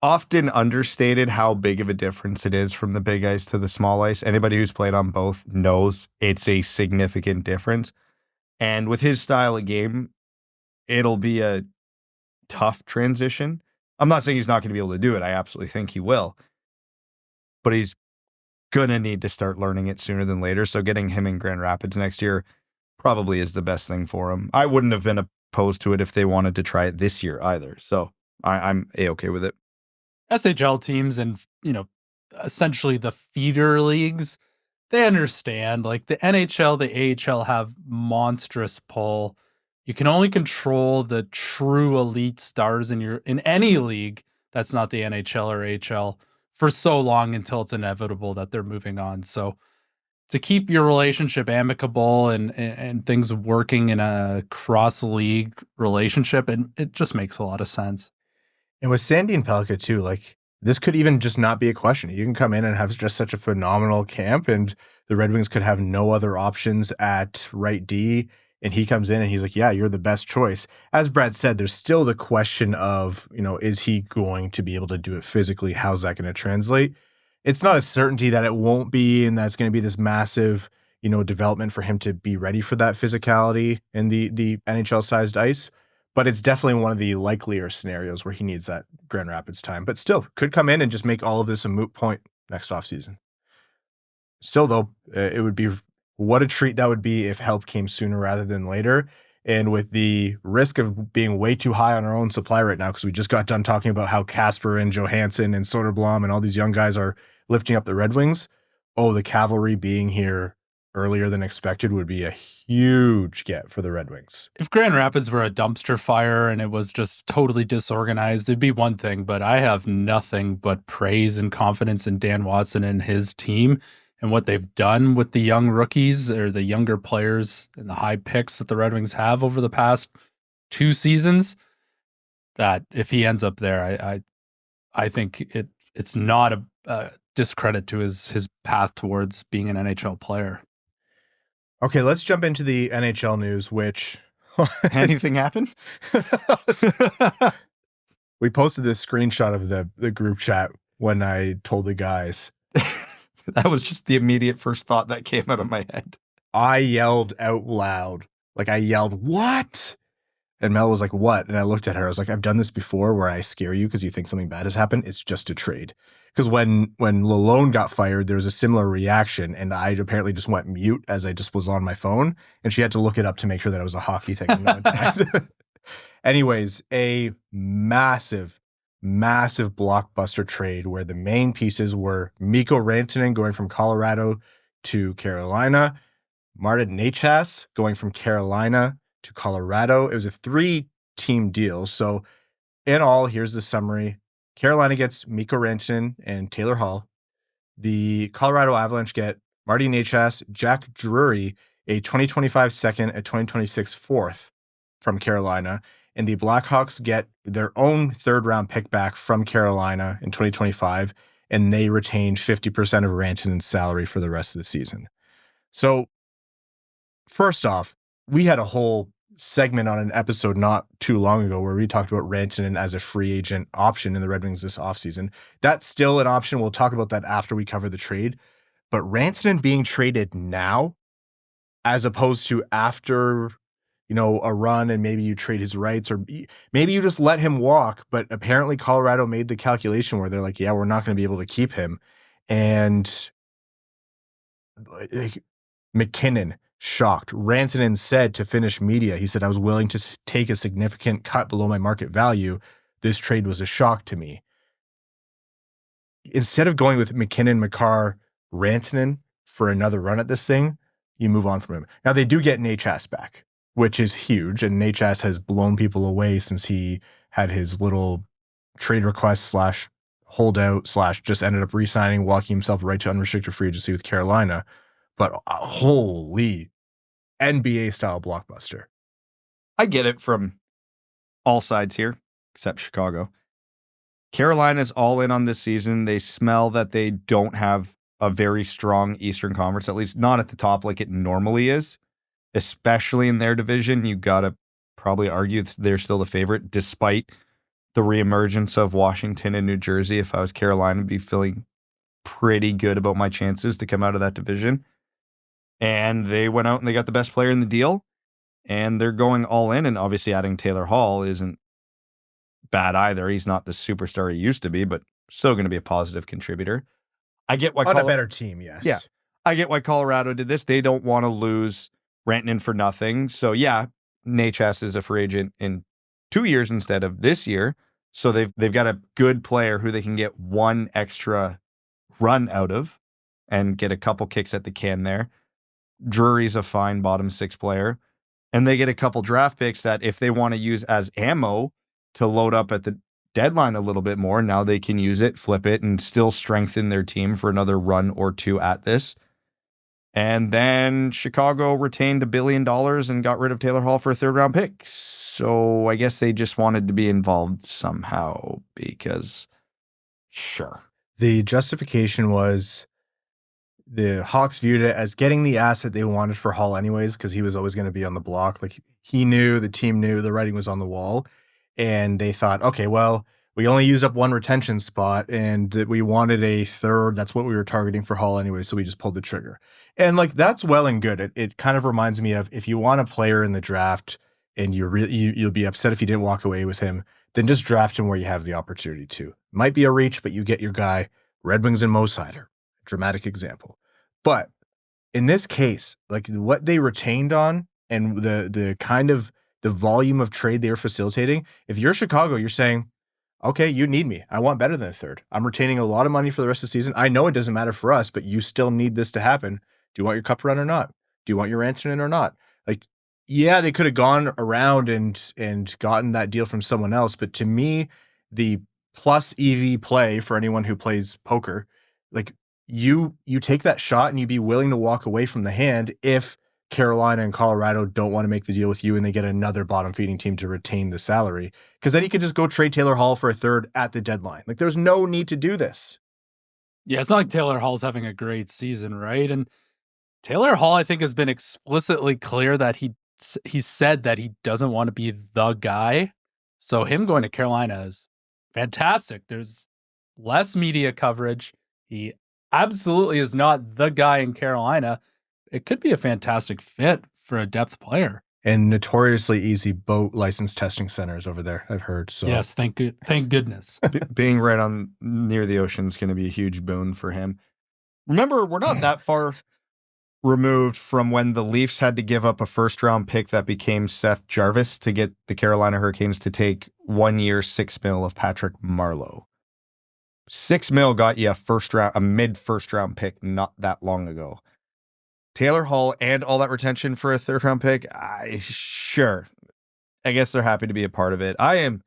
often understated how big of a difference it is from the big ice to the small ice. Anybody who's played on both knows it's a significant difference. And with his style of game, it'll be a tough transition. I'm not saying he's not going to be able to do it. I absolutely think he will. But he's going to need to start learning it sooner than later. So getting him in Grand Rapids next year probably is the best thing for him. I wouldn't have been opposed to it if they wanted to try it this year either. So I'm A-okay with it. SHL teams and, essentially the feeder leagues, they understand. Like the NHL, the AHL have monstrous pull. You can only control the true elite stars in any league that's not the NHL or AHL for so long until it's inevitable that they're moving on. So to keep your relationship amicable and things working in a cross league relationship, and it just makes a lot of sense. And with Sandy and Pelka too, like this could even just not be a question. You can come in and have just such a phenomenal camp, and the Red Wings could have no other options at right D. And he comes in and he's like, yeah, you're the best choice. As Brad said, there's still the question of, is he going to be able to do it physically? How's that going to translate? It's not a certainty that it won't be, and that's going to be this massive, development for him to be ready for that physicality in the NHL-sized ice. But it's definitely one of the likelier scenarios where he needs that Grand Rapids time. But still, could come in and just make all of this a moot point next offseason. Still, though, it would be what a treat that would be if help came sooner rather than later. And with the risk of being way too high on our own supply right now, because we just got done talking about how Kasper and Johansson and Soderblom and all these young guys are lifting up the Red Wings. Oh, the cavalry being here earlier than expected would be a huge get for the Red Wings. If Grand Rapids were a dumpster fire and it was just totally disorganized, it'd be one thing, but I have nothing but praise and confidence in Dan Watson and his team and what they've done with the young rookies or the younger players and the high picks that the Red Wings have over the past 2 seasons, that if he ends up there, I think it's not a discredit to his path towards being an NHL player. Okay, let's jump into the NHL news, which... Anything happen? We posted this screenshot of the group chat when I told the guys. That was just the immediate first thought that came out of my head. I yelled out loud. Like, I yelled, what? And Mel was like, what? And I looked at her. I was like, I've done this before where I scare you because you think something bad has happened. It's just a trade. Because when Lalone got fired, there was a similar reaction. And I apparently just went mute as I just was on my phone. And she had to look it up to make sure that it was a hockey thing. And no one died. Anyways, a massive blockbuster trade where the main pieces were Mikko Rantanen going from Colorado to Carolina, Martin Necas going from Carolina to Colorado. It was a 3-team deal. So in all, here's the summary. Carolina gets Mikko Rantanen and Taylor Hall. The Colorado Avalanche get Marty Necas, Jack Drury, a 2025 second, a 2026 fourth from Carolina. And the Blackhawks get their own 3rd-round pick back from Carolina in 2025, and they retained 50% of Rantanen's salary for the rest of the season. So, first off, we had a whole segment on an episode not too long ago where we talked about Rantanen as a free agent option in the Red Wings this offseason. That's still an option. We'll talk about that after we cover the trade. But Rantanen being traded now, as opposed to after... a run and maybe you trade his rights or maybe you just let him walk. But apparently Colorado made the calculation where they're like, yeah, we're not going to be able to keep him. And McKinnon, shocked. Rantanen said to Finnish media, he said, I was willing to take a significant cut below my market value. This trade was a shock to me. Instead of going with McKinnon, Makar, Rantanen for another run at this thing, you move on from him. Now they do get Necas back, which is huge. And Necas has blown people away since he had his little trade request / holdout / just ended up re-signing, walking himself right to unrestricted free agency with Carolina. But holy NBA-style blockbuster. I get it from all sides here, except Chicago. Carolina's all in on this season. They smell that they don't have a very strong Eastern Conference, at least not at the top like it normally is. Especially in their division, you got to probably argue they're still the favorite, despite the reemergence of Washington and New Jersey. If I was Carolina, I'd be feeling pretty good about my chances to come out of that division. And they went out and they got the best player in the deal, and they're going all in. And obviously adding Taylor Hall isn't bad either. He's not the superstar he used to be, but still going to be a positive contributor. I get why on a better team, yes. Yeah, I get why Colorado did this. They don't want to lose Rantanen for nothing. So yeah, Necas is a free agent in 2 years instead of this year. So they've got a good player who they can get one extra run out of. and get a couple kicks at the can there. Drury's a fine bottom 6 player. And they get a couple draft picks that if they want to use as ammo to load up at the deadline a little bit more, now they can use it, flip it, and still strengthen their team for another run or two at this. And then Chicago retained $1 billion and got rid of Taylor Hall for a 3rd-round pick. So I guess they just wanted to be involved somehow because, sure. The justification was the Hawks viewed it as getting the asset they wanted for Hall anyways, because he was always going to be on the block. Like, he knew, the team knew, the writing was on the wall. And they thought, okay, well, we only used up 1 retention spot and we wanted a 3rd. That's what we were targeting for Hall anyway, so we just pulled the trigger. And like, that's well and good. It kind of reminds me of, if you want a player in the draft and you'll be upset if you didn't walk away with him, then just draft him where you have the opportunity to. Might be a reach, but you get your guy. Red Wings and Mo Seider, dramatic example. But in this case, like, what they retained on and the kind of the volume of trade they were facilitating, if you're Chicago, you're saying, okay, you need me. I want better than a 3rd. I'm retaining a lot of money for the rest of the season. I know it doesn't matter for us, but you still need this to happen. Do you want your cup run or not? Do you want your Rantanen or not? Like, yeah, they could have gone around and gotten that deal from someone else, but to me, the plus EV play for anyone who plays poker, like, you take that shot and you be willing to walk away from the hand if Carolina and Colorado don't want to make the deal with you and they get another bottom feeding team to retain the salary, because then you could just go trade Taylor Hall for a 3rd at the deadline. Like, there's no need to do this. Yeah, it's not like Taylor Hall's having a great season, right? And Taylor Hall, I think, has been explicitly clear that he said that he doesn't want to be the guy. So him going to Carolina is fantastic. There's less media coverage. He absolutely is not the guy in Carolina. It could be a fantastic fit for a depth player. And notoriously easy boat license testing centers over there, I've heard. So yes, thank goodness. Being right on near the ocean is going to be a huge boon for him. Remember, we're not that far removed from when the Leafs had to give up a 1st-round pick that became Seth Jarvis to get the Carolina Hurricanes to take 1 year, $6 million of Patrick Marleau. $6 million got you a mid-first-round pick not that long ago. Taylor Hall and all that retention for a 3rd-round pick, sure. I guess they're happy to be a part of it. I am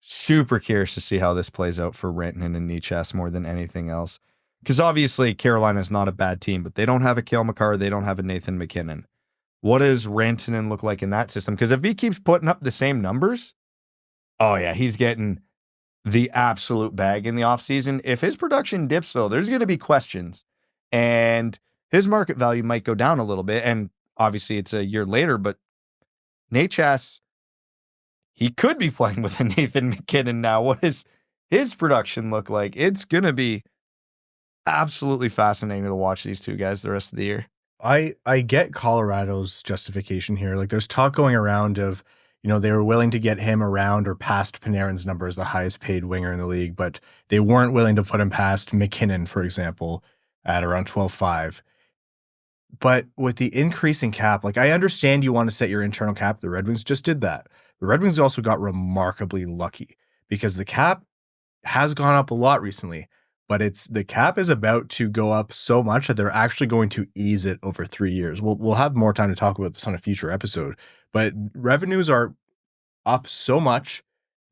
super curious to see how this plays out for Rantanen and Nichas more than anything else. Because obviously Carolina is not a bad team, but they don't have a Cale Makar, they don't have a Nathan MacKinnon. What does Rantanen look like in that system? Because if he keeps putting up the same numbers, oh yeah, he's getting the absolute bag in the offseason. If his production dips, though, there's going to be questions. And his market value might go down a little bit. And obviously it's a year later, but Nichas, he could be playing with a Nathan MacKinnon now. What does his production look like? It's going to be absolutely fascinating to watch these two guys the rest of the year. I get Colorado's justification here. Like, there's talk going around of, they were willing to get him around or past Panarin's number as the highest paid winger in the league, but they weren't willing to put him past McKinnon, for example, at around 12.5. But with the increase in cap, like, I understand you want to set your internal cap. The Red Wings just did that. The Red Wings also got remarkably lucky because the cap has gone up a lot recently, but the cap is about to go up so much that they're actually going to ease it over 3 years. We'll have more time to talk about this on a future episode, but revenues are up so much.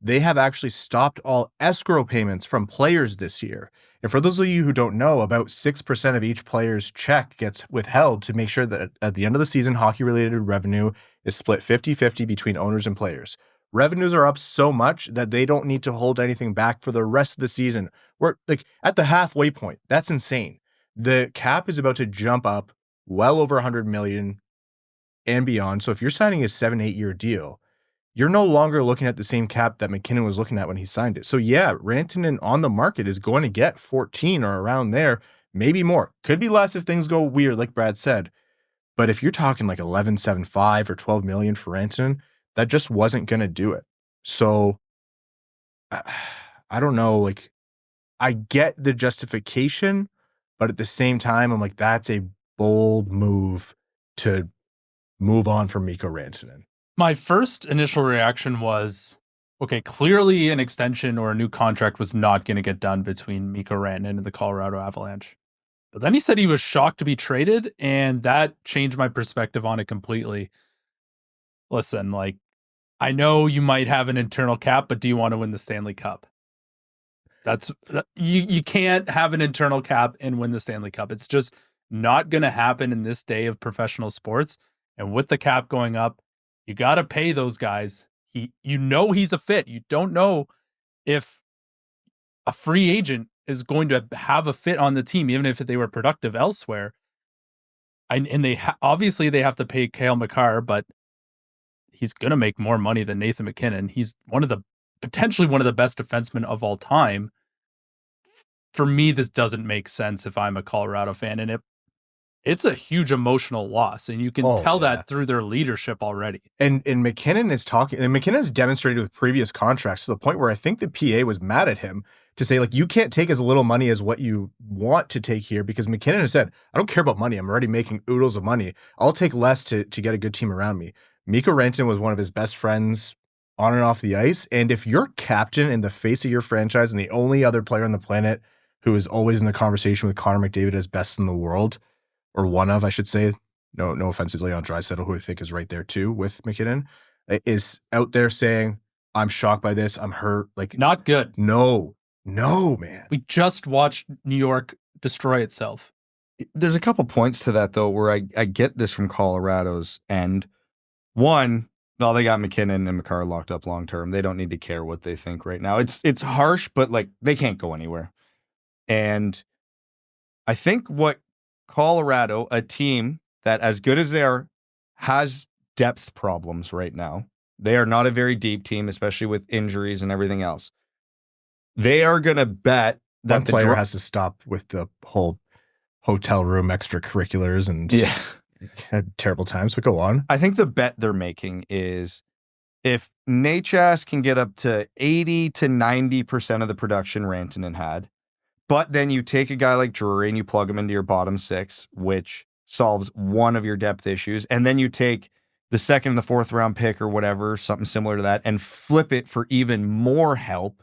They have actually stopped all escrow payments from players this year. And for those of you who don't know, about 6% of each player's check gets withheld to make sure that at the end of the season, hockey-related revenue is split 50-50 between owners and players. Revenues are up so much that they don't need to hold anything back for the rest of the season. We're like at the halfway point. That's insane. The cap is about to jump up well over $100 million and beyond. So if you're signing a 7-8 year deal, you're no longer looking at the same cap that MacKinnon was looking at when he signed it. So yeah, Rantanen on the market is going to get 14 or around there, maybe more. Could be less if things go weird, like Brad said. But if you're talking like 11.75 or 12 million for Rantanen, that just wasn't going to do it. So I don't know. Like, I get the justification, but at the same time, I'm like, that's a bold move to move on from Mikko Rantanen. My first initial reaction was, okay, clearly an extension or a new contract was not going to get done between Mikko Rantanen and the Colorado Avalanche. But then he said he was shocked to be traded, and that changed my perspective on it completely. Listen, like, I know you might have an internal cap, but do you want to win the Stanley Cup? You can't have an internal cap and win the Stanley Cup. It's just not going to happen in this day of professional sports. And with the cap going up, you got to pay those guys. He's a fit. You don't know if a free agent is going to have a fit on the team, even if they were productive elsewhere. And they obviously they have to pay Cale Makar, but he's going to make more money than Nathan MacKinnon. He's potentially one of the best defensemen of all time. For me, this doesn't make sense if I'm a Colorado fan, and it's a huge emotional loss, and you can tell that through their leadership already. And MacKinnon is talking, and MacKinnon has demonstrated with previous contracts to the point where I think the PA was mad at him to say, like, you can't take as little money as what you want to take here, because MacKinnon has said, I don't care about money. I'm already making oodles of money. I'll take less to get a good team around me. Mikko Rantanen was one of his best friends on and off the ice. And if you're captain in the face of your franchise and the only other player on the planet who is always in the conversation with Connor McDavid as best in the world, or one of, I should say, no offense to Leon Draisaitl, who I think is right there too with MacKinnon, is out there saying, I'm shocked by this, I'm hurt. Like, not good. No, man. We just watched New York destroy itself. There's a couple points to that, though, where I get this from Colorado's end. One, well, they got MacKinnon and Makar locked up long term. They don't need to care what they think right now. It's harsh, but like they can't go anywhere. And I think what Colorado, a team that, as good as they are, has depth problems right now. They are not a very deep team, especially with injuries and everything else. They are going to bet that one player has to stop with the whole hotel room extracurriculars and had terrible times, but go on. I think the bet they're making is if Necas can get up to 80 to 90% of the production Rantanen had, but then you take a guy like Drury and you plug him into your bottom six, which solves one of your depth issues, and then you take the second and the fourth round pick or whatever, something similar to that, and flip it for even more help.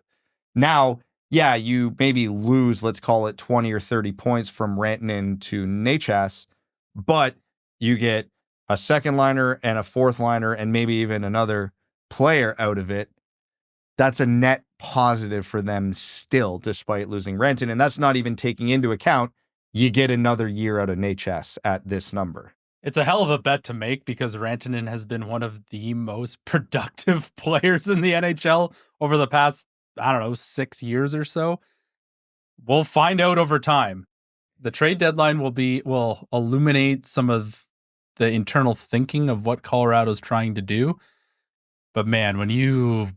Now, yeah, you maybe lose, let's call it 20 or 30 points from Rantanen to Necas, but you get a second liner and a fourth liner and maybe even another player out of it. That's a net positive for them still, despite losing Rantanen. And that's not even taking into account you get another year out of Necas at this number. It's a hell of a bet to make because Rantanen has been one of the most productive players in the NHL over the past, 6 years or so. We'll find out over time. The trade deadline will illuminate some of the internal thinking of what Colorado's trying to do. But man, when you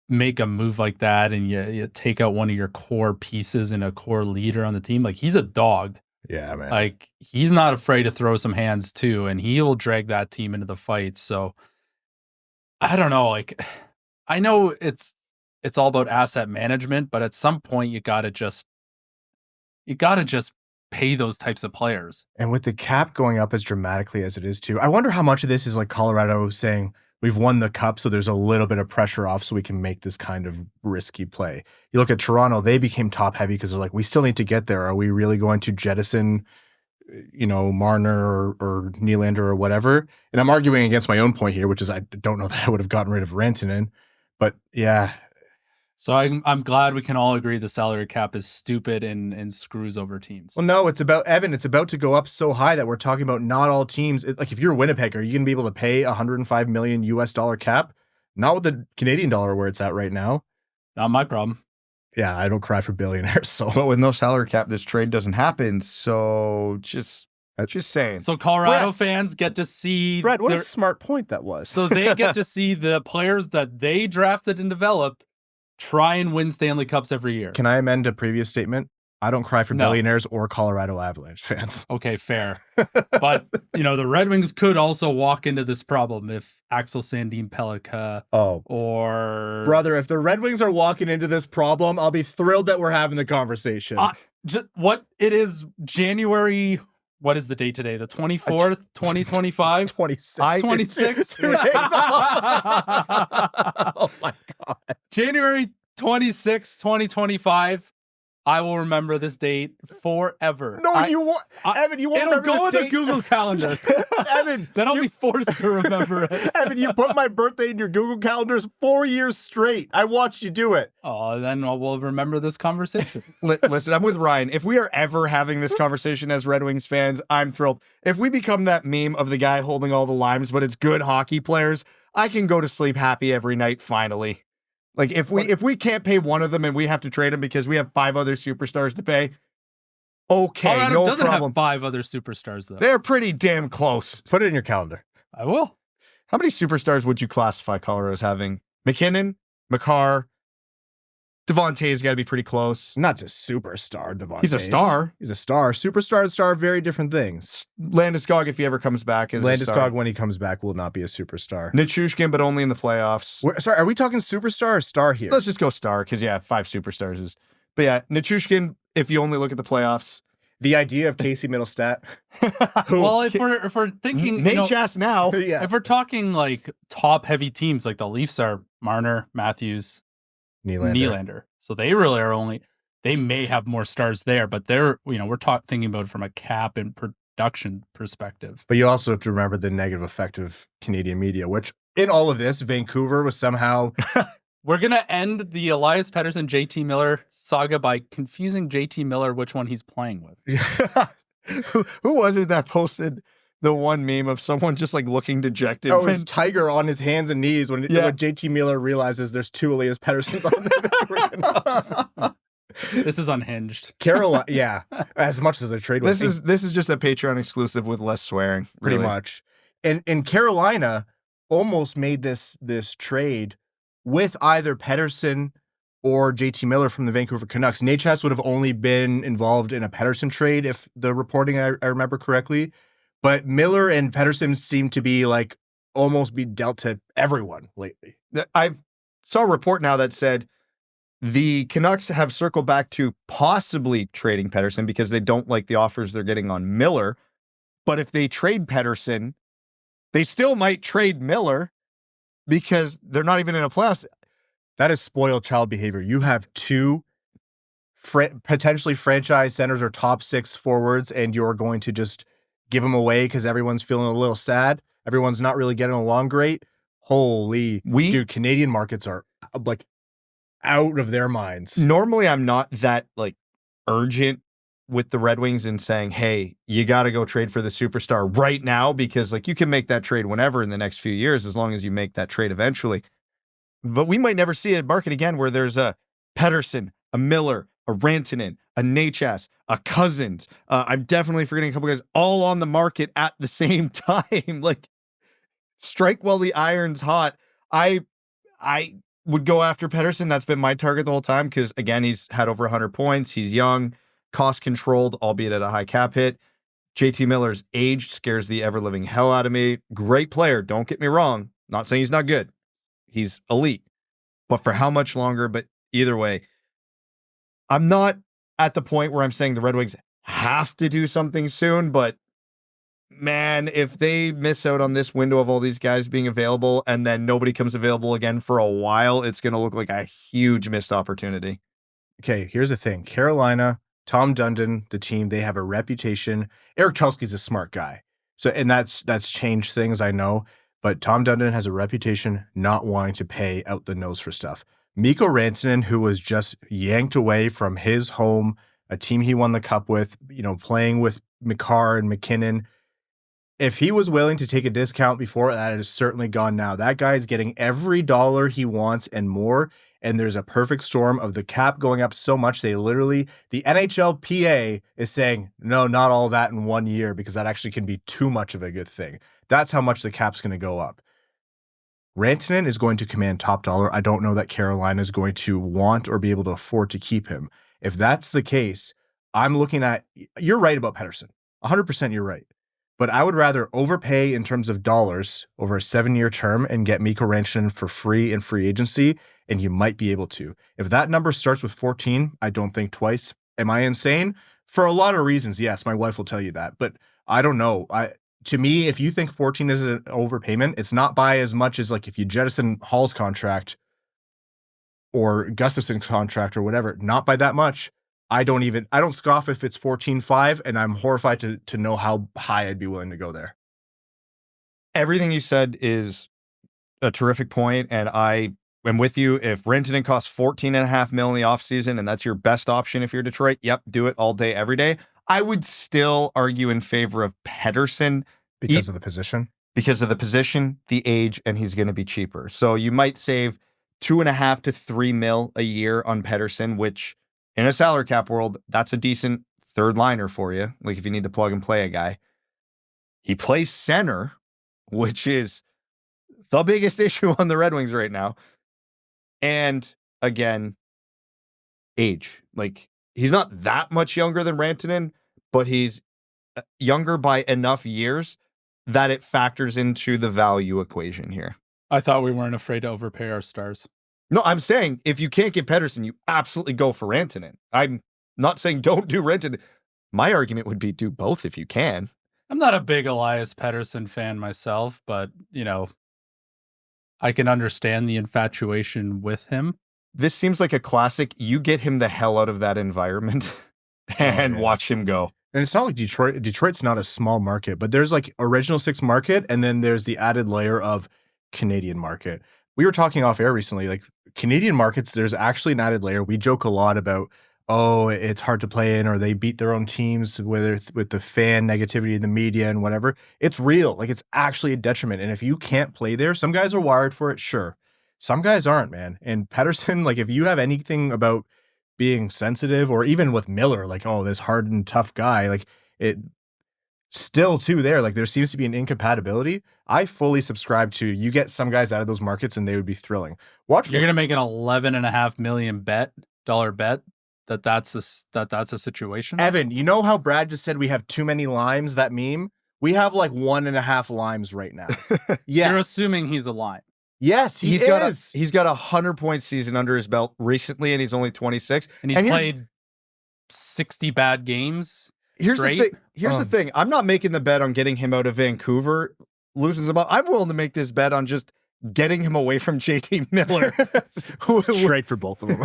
make a move like that and you take out one of your core pieces and a core leader on the team, like, he's a dog. Yeah, man. Like, he's not afraid to throw some hands too, and he will drag that team into the fight. So I don't know. Like, I know it's all about asset management, but at some point you gotta just pay those types of players. And with the cap going up as dramatically as it is too, I wonder how much of this is like Colorado saying, we've won the cup, so there's a little bit of pressure off so we can make this kind of risky play. You look at Toronto, they became top heavy because they're like, we still need to get there. Are we really going to jettison, Marner or Nylander or whatever? And I'm arguing against my own point here, which is I don't know that I would have gotten rid of Rantanen. But yeah. So I'm glad we can all agree the salary cap is stupid and screws over teams. Well, no, it's about Evan. It's about to go up so high that we're talking about not all teams. Like, if you're Winnipeg, are you going to be able to pay $105 million US cap? Not with the Canadian dollar where it's at right now. Not my problem. Yeah, I don't cry for billionaires. So, but with no salary cap, this trade doesn't happen. So just saying. So Colorado fans get to see Brett. What a smart point that was. So they get to see the players that they drafted and developed try and win Stanley Cups every year. Can I amend a previous statement? I don't cry for billionaires or Colorado Avalanche fans. Okay, fair. But, the Red Wings could also walk into this problem if Axel Sandin Pellikka or... Brother, if the Red Wings are walking into this problem, I'll be thrilled that we're having the conversation. What it is, January... What is the date today? The 24th, 2025? 26. 26? Oh my God. January 26, 2025. I will remember this date forever. No, you won't. Evan, you won't It'll remember go in this the date. Google Calendar. Evan, Then I'll be forced to remember it. Evan, you put my birthday in your Google calendars 4 years straight. I watched you do it. Oh, then we'll remember this conversation. Listen, I'm with Ryan. If we are ever having this conversation as Red Wings fans, I'm thrilled. If we become that meme of the guy holding all the limes, but it's good hockey players, I can go to sleep happy every night, finally. Like, if we can't pay one of them and we have to trade them because we have 5 other superstars to pay, okay, Colorado no doesn't problem. have 5 other superstars, though. They're pretty damn close. Put it in your calendar. I will. How many superstars would you classify Colorado as having? McKinnon, Makar, Devontae's got to be pretty close. Not just superstar, Devontae. He's a star. He's a star. Superstar and star are very different things. Landeskog, if he ever comes back, is a star. Landeskog, when he comes back, will not be a superstar. Nichushkin, but only in the playoffs. Sorry, are we talking superstar or star here? Let's just go star, because, 5 superstars is. But yeah, Nichushkin, if you only look at the playoffs. The idea of Casey Middlestat. Well, if we're thinking, Nate Chast now. Yeah. if we're talking like top heavy teams, like the Leafs are Marner, Matthews, Nylander. So they really are they may have more stars there, but they're, we're thinking about it from a cap and production perspective. But you also have to remember the negative effect of Canadian media, which in all of this, Vancouver was somehow. We're going to end the Elias Pettersson, JT Miller saga by confusing JT Miller which one he's playing with. Who was it that posted the one meme of someone just like looking dejected? Oh, it's Tiger on his hands and knees when JT Miller realizes there's 2 Elias Petterssons on the This is unhinged. Carolina, yeah. As much as the trade was. This is just a Patreon exclusive with less swearing. Pretty really. much. And Carolina almost made this trade with either Pettersson or JT Miller from the Vancouver Canucks. Nate Chess would have only been involved in a Pettersson trade if the reporting I remember correctly. But Miller and Pettersson seem to be like almost be dealt to everyone lately. I saw a report now that said the Canucks have circled back to possibly trading Pettersson because they don't like the offers they're getting on Miller. But if they trade Pettersson, they still might trade Miller because they're not even in a playoffs. That is spoiled child behavior. You have 2 potentially franchise centers or top 6 forwards, and you're going to just give them away because everyone's feeling a little sad. Everyone's not really getting along great. Holy, dude, Canadian markets are like out of their minds. Normally, I'm not that like urgent with the Red Wings in saying, hey, you got to go trade for the superstar right now because like you can make that trade whenever in the next few years as long as you make that trade eventually. But we might never see a market again where there's a Pettersson, a Miller, a Rantanen, a Natchez, a Cousins. I'm definitely forgetting a couple guys all on the market at the same time. Like, strike while the iron's hot. I would go after Pettersson. That's been my target the whole time because, again, he's had over 100 points. He's young, cost-controlled, albeit at a high cap hit. JT Miller's age scares the ever-living hell out of me. Great player, don't get me wrong. Not saying he's not good. He's elite. But for how much longer? But either way, I'm not at the point where I'm saying the Red Wings have to do something soon, but man, if they miss out on this window of all these guys being available and then nobody comes available again for a while, it's going to look like a huge missed opportunity. Okay, here's the thing. Carolina, Tom Dundon, the team, they have a reputation. Eric Chelski's a smart guy. So, and that's changed things, I know. But Tom Dundon has a reputation not wanting to pay out the nose for stuff. Mikko Rantanen, who was just yanked away from his home, a team he won the cup with, playing with Makar and McKinnon. If he was willing to take a discount before, that has certainly gone now. That guy is getting every dollar he wants and more. And there's a perfect storm of the cap going up so much the NHLPA is saying, no, not all that in 1 year, because that actually can be too much of a good thing. That's how much the cap's going to go up. Rantanen is going to command top dollar. I don't know that Carolina is going to want or be able to afford to keep him. If that's the case, I'm looking at, you're right about Pettersson. 100% you're right. But I would rather overpay in terms of dollars over a 7-year term and get Mikko Rantanen for free in free agency, and you might be able to. If that number starts with 14, I don't think twice. Am I insane? For a lot of reasons, yes, my wife will tell you that. But I don't know. To me, if you think 14 is an overpayment, it's not by as much as like if you jettison Hall's contract or Gustafson's contract or whatever, not by that much. I don't scoff if it's 14-5, and I'm horrified to know how high I'd be willing to go there. Everything you said is a terrific point, and I am with you. If Rantanen costs $14.5 million in the offseason, and that's your best option if you're Detroit, yep, do it all day, every day. I would still argue in favor of Pettersson. Because of the position? Because of the position, the age, and he's going to be cheaper. So you might save $2.5 to $3 million a year on Pettersson, which in a salary cap world, that's a decent third liner for you. Like if you need to plug and play a guy. He plays center, which is the biggest issue on the Red Wings right now. And again, age. Like he's not that much younger than Rantanen, but he's younger by enough years that it factors into the value equation here. I thought we weren't afraid to overpay our stars. No, I'm saying if you can't get Pettersson, you absolutely go for Rantanen. I'm not saying don't do Rantanen. My argument would be do both if you can. I'm not a big Elias Pettersson fan myself, but, I can understand the infatuation with him. This seems like a classic. You get him the hell out of that environment and watch him go. And it's not like Detroit. Detroit's not a small market, but there's like original six market, and then there's the added layer of Canadian market. We were talking off air recently, like Canadian markets, there's actually an added layer. We joke a lot about, it's hard to play in, or they beat their own teams, whether with the fan negativity in the media and whatever. It's real. Like it's actually a detriment. And if you can't play there, some guys are wired for it, sure. Some guys aren't, man. And Pettersson, like if you have anything about being sensitive, or even with Miller, like, this hardened, tough guy, like it still too there. Like there seems to be an incompatibility. I fully subscribe to you get some guys out of those markets and they would be thrilling. You're going to make an $11.5 million bet that's a situation. Evan, you know how Brad just said we have too many limes, that meme? We have like 1.5 limes right now. Yeah. You're assuming he's a lime. Yes, he's got a 100-point season under his belt recently, and he's only 26. And he's played 60 bad games. Here's the thing. I'm not making the bet on getting him out of Vancouver, losing him up. I'm willing to make this bet on just getting him away from JT Miller. Trade for both of them.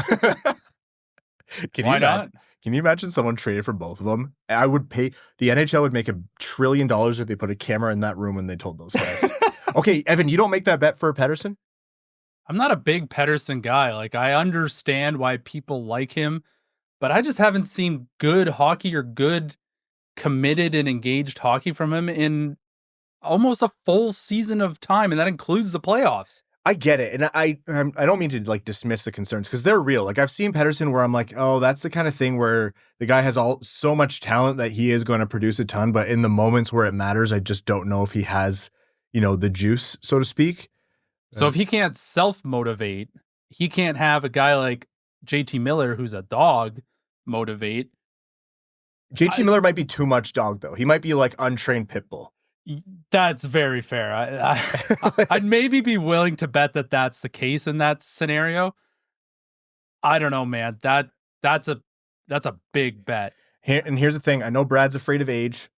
Why not? Can you imagine someone traded for both of them? I would pay. The NHL would make $1 trillion if they put a camera in that room when they told those guys. Okay, Evan, you don't make that bet for Pettersson? I'm not a big Pettersson guy. Like, I understand why people like him, but I just haven't seen good hockey or good committed and engaged hockey from him in almost a full season of time, and that includes the playoffs. I get it, and I don't mean to like dismiss the concerns because they're real. Like I've seen Pettersson where I'm like, that's the kind of thing where the guy has so much talent that he is going to produce a ton, but in the moments where it matters, I just don't know if he has, the juice, so to speak. So if he can't self-motivate, he can't have a guy like JT Miller, who's a dog, motivate. JT Miller might be too much dog, though. He might be like untrained pit bull. That's very fair. I'd maybe be willing to bet that that's the case in that scenario. I don't know, man. That's a big bet. And here's the thing. I know Brad's afraid of age.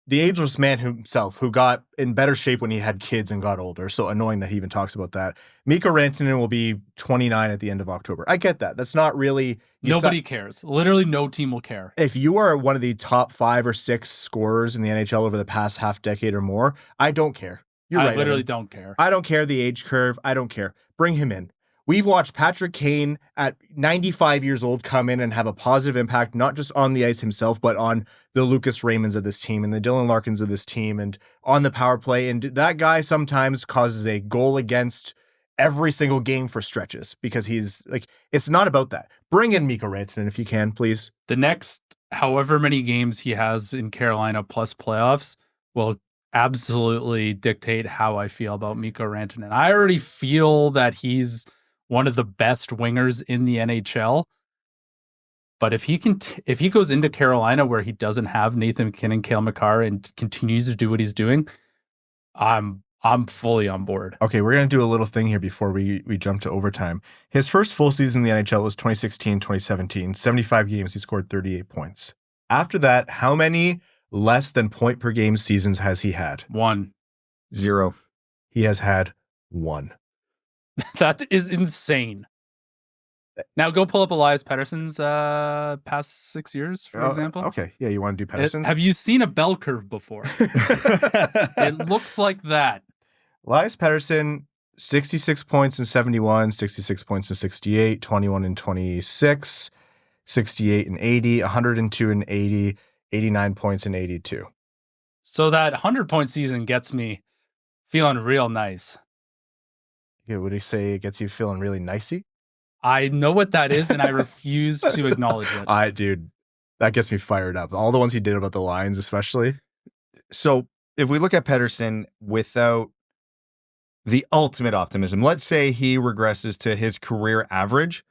The ageless man himself, who got in better shape when he had kids and got older. So annoying that he even talks about that. Mikko Rantanen will be 29 at the end of October. I get that. That's not really... Nobody cares. Literally no team will care. If you are one of the top 5 or 6 scorers in the NHL over the past half decade or more, I don't care. You're right. I literally don't care. I don't care the age curve. I don't care. Bring him in. We've watched Patrick Kane at 95 years old come in and have a positive impact, not just on the ice himself, but on the Lucas Raymonds of this team and the Dylan Larkins of this team and on the power play. And that guy sometimes causes a goal against every single game for stretches because he's like, it's not about that. Bring in Mikko Rantanen if you can, please. The next however many games he has in Carolina plus playoffs will absolutely dictate how I feel about Mikko Rantanen. I already feel that he's one of the best wingers in the NHL. But if he goes into Carolina where he doesn't have Nathan McKinnon, Cale Makar, and continues to do what he's doing, I'm fully on board. Okay, we're going to do a little thing here before we jump to overtime. His first full season in the NHL was 2016-2017. 75 games, he scored 38 points. After that, how many less than point per game seasons has he had? 1. 0. He has had 1. That is insane. Now go pull up Elias Pettersson's past 6 years, for example. Okay, yeah, you want to do Pettersson's? Have you seen a bell curve before? It looks like that. Elias Pettersson, 66 points in 71, 66 points in 68, 21 in 26, 68 in 80, 102 in 80, 89 points in 82. So that 100-point season gets me feeling real nice. Yeah, would he say it gets you feeling really nicey? I know what that is, and I refuse to acknowledge it. Dude, that gets me fired up. All the ones he did about the lines, especially. So if we look at Pettersson without the ultimate optimism, let's say he regresses to his career average,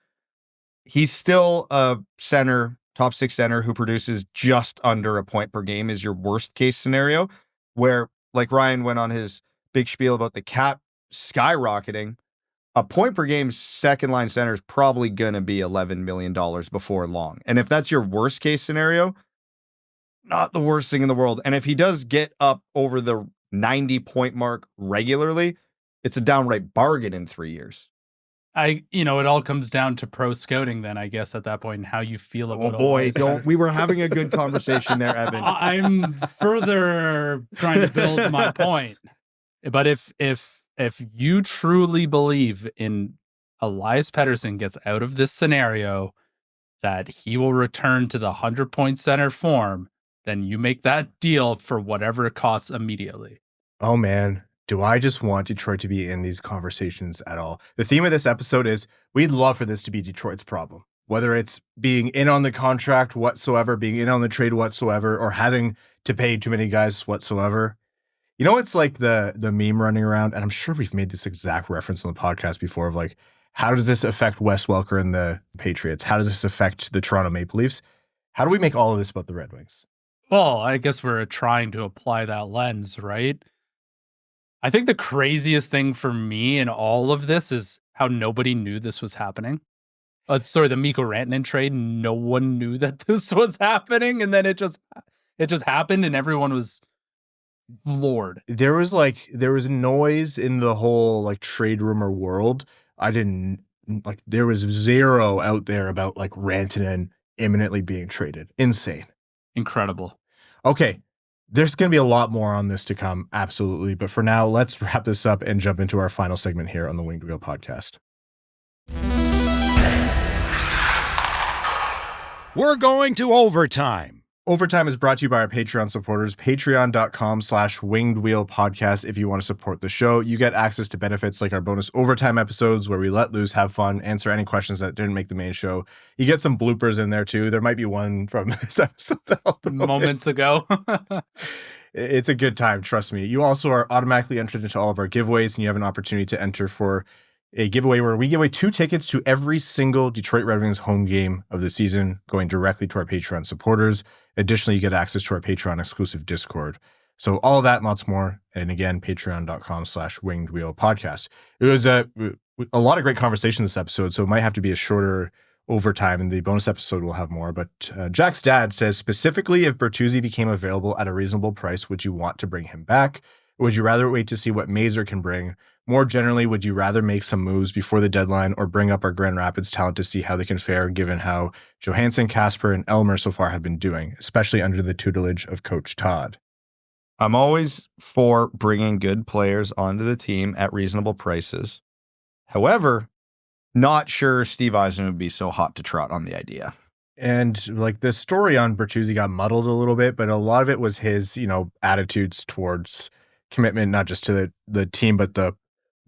he's still a center, top 6 center who produces just under a point per game is your worst case scenario, where like Ryan went on his big spiel about the cap skyrocketing. A point per game second line center is probably going to be $11 million before long. And if that's your worst case scenario, not the worst thing in the world. And if he does get up over the 90-point mark regularly, it's a downright bargain in 3 years. It all comes down to pro scouting then, I guess, at that point, and how you feel about it. Oh boy, we were having a good conversation there, Evan. I'm further trying to build my point. But if you truly believe in Elias Pettersson gets out of this scenario, that he will return to the 100-point center form, then you make that deal for whatever it costs immediately. Oh man, do I just want Detroit to be in these conversations at all? The theme of this episode is we'd love for this to be Detroit's problem. Whether it's being in on the contract whatsoever, being in on the trade whatsoever, or having to pay too many guys whatsoever. You know, it's like the meme running around, and I'm sure we've made this exact reference on the podcast before of like, how does this affect Wes Welker and the Patriots? How does this affect the Toronto Maple Leafs? How do we make all of this about the Red Wings? Well, I guess we're trying to apply that lens, right? I think the craziest thing for me in all of this is how nobody knew this was happening. The Mikko Rantanen trade, no one knew that this was happening, and then it just happened, and everyone was floored. There was noise in the whole like trade rumor world. There was zero out there about like Rantanen imminently being traded. Insane. Incredible. Okay. There's going to be a lot more on this to come, absolutely. But for now, let's wrap this up and jump into our final segment here on the Winged Wheel podcast. We're going to overtime. Overtime is brought to you by our Patreon supporters, patreon.com/Winged Wheel podcast. If you want to support the show, you get access to benefits like our bonus overtime episodes where we let loose, have fun, answer any questions that didn't make the main show. You get some bloopers in there too. There might be one from this episode that I'll moments ago. It's a good time, trust me. You also are automatically entered into all of our giveaways, and you have an opportunity to enter for a giveaway where we give away 2 tickets to every single Detroit Red Wings home game of the season, going directly to our Patreon supporters. Additionally, you get access to our Patreon exclusive Discord. So all of that and lots more. And again, patreon.com/Winged Wheel podcast. It was a lot of great conversation this episode, so it might have to be a shorter overtime, and the bonus episode will have more. But Jack's dad says, specifically, if Bertuzzi became available at a reasonable price, would you want to bring him back? Or would you rather wait to see what Mazur can bring? More generally, would you rather make some moves before the deadline or bring up our Grand Rapids talent to see how they can fare, given how Johansson, Kasper, and Elmer so far have been doing, especially under the tutelage of Coach Todd? I'm always for bringing good players onto the team at reasonable prices. However, not sure Steve Yzerman would be so hot to trot on the idea. And like the story on Bertuzzi got muddled a little bit, but a lot of it was his, attitudes towards commitment, not just to the team, but the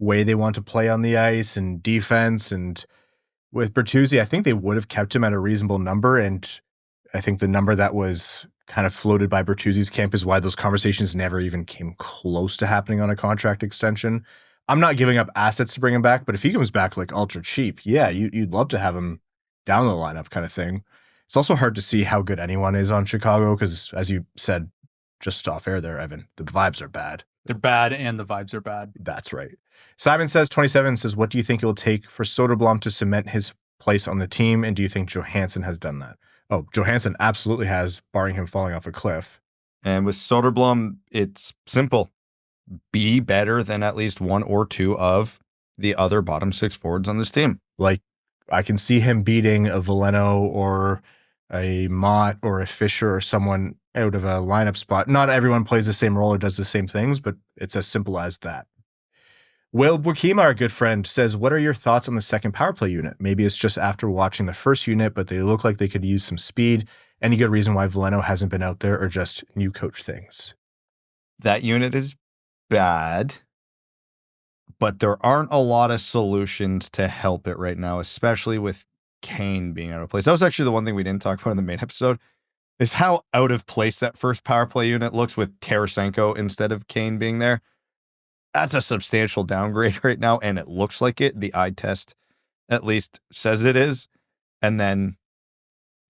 way they want to play on the ice and defense. And with Bertuzzi, I think they would have kept him at a reasonable number. And I think the number that was kind of floated by Bertuzzi's camp is why those conversations never even came close to happening on a contract extension. I'm not giving up assets to bring him back, but if he comes back like ultra cheap, yeah, you'd love to have him down the lineup kind of thing. It's also hard to see how good anyone is on Chicago because, as you said just off air there, Evan, the vibes are bad. They're bad and the vibes are bad. That's right. Simon says, 27 says, what do you think it will take for Soderblom to cement his place on the team? And do you think Johansson has done that? Oh, Johansson absolutely has, barring him falling off a cliff. And with Soderblom, it's simple. Be better than at least one or two of the other bottom 6 forwards on this team. Like I can see him beating a Veleno or a Mott or a Fisher or someone out of a lineup spot. Not everyone plays the same role or does the same things, but it's as simple as that. Will Bukima, our good friend, says, what are your thoughts on the second power play unit? Maybe it's just after watching the first unit, but they look like they could use some speed. Any good reason why Veleno hasn't been out there, or just new coach things? That unit is bad, but there aren't a lot of solutions to help it right now, especially with Kane being out of place. That was actually the one thing we didn't talk about in the main episode, is how out of place that first power play unit looks with Tarasenko instead of Kane being there. That's a substantial downgrade right now, and it looks like it. The eye test at least says it is. And then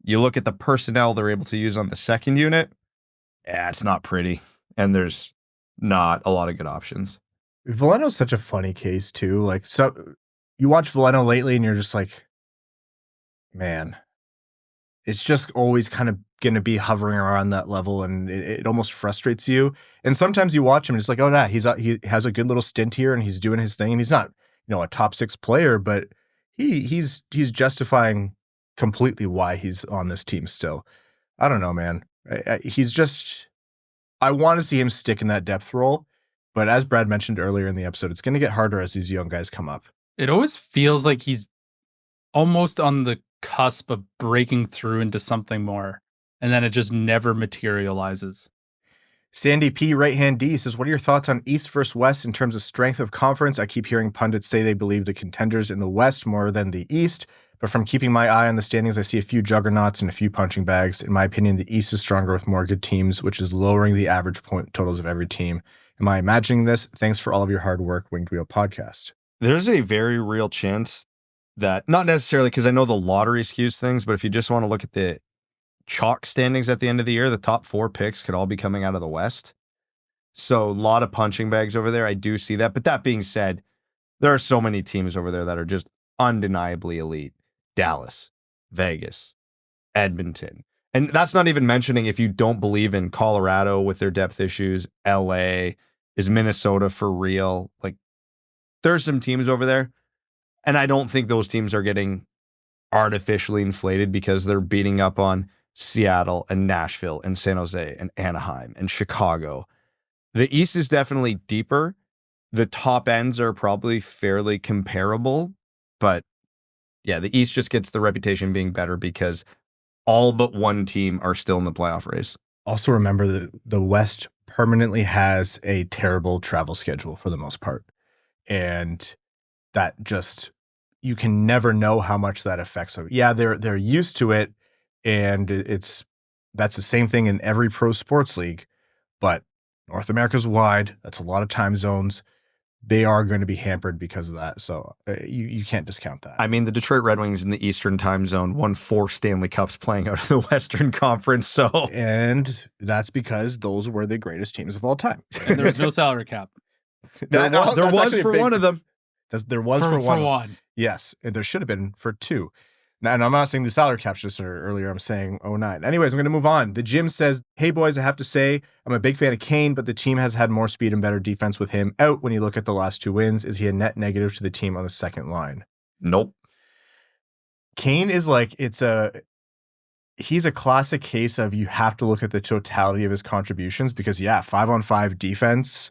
you look at the personnel they're able to use on the second unit. Yeah, it's not pretty. And there's not a lot of good options. Veleno's such a funny case, too. Like, so you watch Veleno lately, and you're just like, man, it's just always kind of going to be hovering around that level, and it almost frustrates you. And sometimes you watch him, and it's like, oh, nah, he has a good little stint here, and he's doing his thing, and he's not, a top 6 player, but he's justifying completely why he's on this team still. I don't know, man. He's just, I want to see him stick in that depth role, but as Brad mentioned earlier in the episode, it's going to get harder as these young guys come up. It always feels like he's almost on the cusp of breaking through into something more, and then it just never materializes. Sandy P, right-hand D, says, what are your thoughts on East versus West in terms of strength of conference? I keep hearing pundits say they believe the contenders in the West more than the East, but from keeping my eye on the standings, I see a few juggernauts and a few punching bags. In my opinion, the East is stronger with more good teams, which is lowering the average point totals of every team. Am I imagining this? Thanks for all of your hard work, Winged Wheel Podcast. There's a very real chance that, not necessarily because I know the lottery skews things, but if you just want to look at the chalk standings at the end of the year, the top 4 picks could all be coming out of the West. So a lot of punching bags over there. I do see that. But that being said, there are so many teams over there that are just undeniably elite. Dallas, Vegas, Edmonton. And that's not even mentioning if you don't believe in Colorado with their depth issues, LA, is Minnesota for real? Like, there's some teams over there. And I don't think those teams are getting artificially inflated because they're beating up on Seattle and Nashville and San Jose and Anaheim and Chicago. The East is definitely deeper. The top ends are probably fairly comparable, but yeah, the East just gets the reputation being better because all but one team are still in the playoff race. Also remember that the West permanently has a terrible travel schedule for the most part. And that just, you can never know how much that affects them. Yeah, they're used to it, and that's the same thing in every pro sports league, but North America's wide. That's a lot of time zones. They are going to be hampered because of that. So you can't discount that. I mean, the Detroit Red Wings in the Eastern time zone won 4 Stanley Cups playing out of the Western Conference. So, and that's because those were the greatest teams of all time. And there was no salary cap. there was for one of them. There was for one. Yes, and there should have been for 2. Now, and I'm not saying the salary cap's just earlier. I'm saying 09. Anyways, I'm going to move on. The Jim says, hey, boys, I have to say I'm a big fan of Kane, but the team has had more speed and better defense with him out when you look at the last 2 wins. Is he a net negative to the team on the second line? Nope. Kane is like, he's a classic case of you have to look at the totality of his contributions because, yeah, 5-on-5 defense,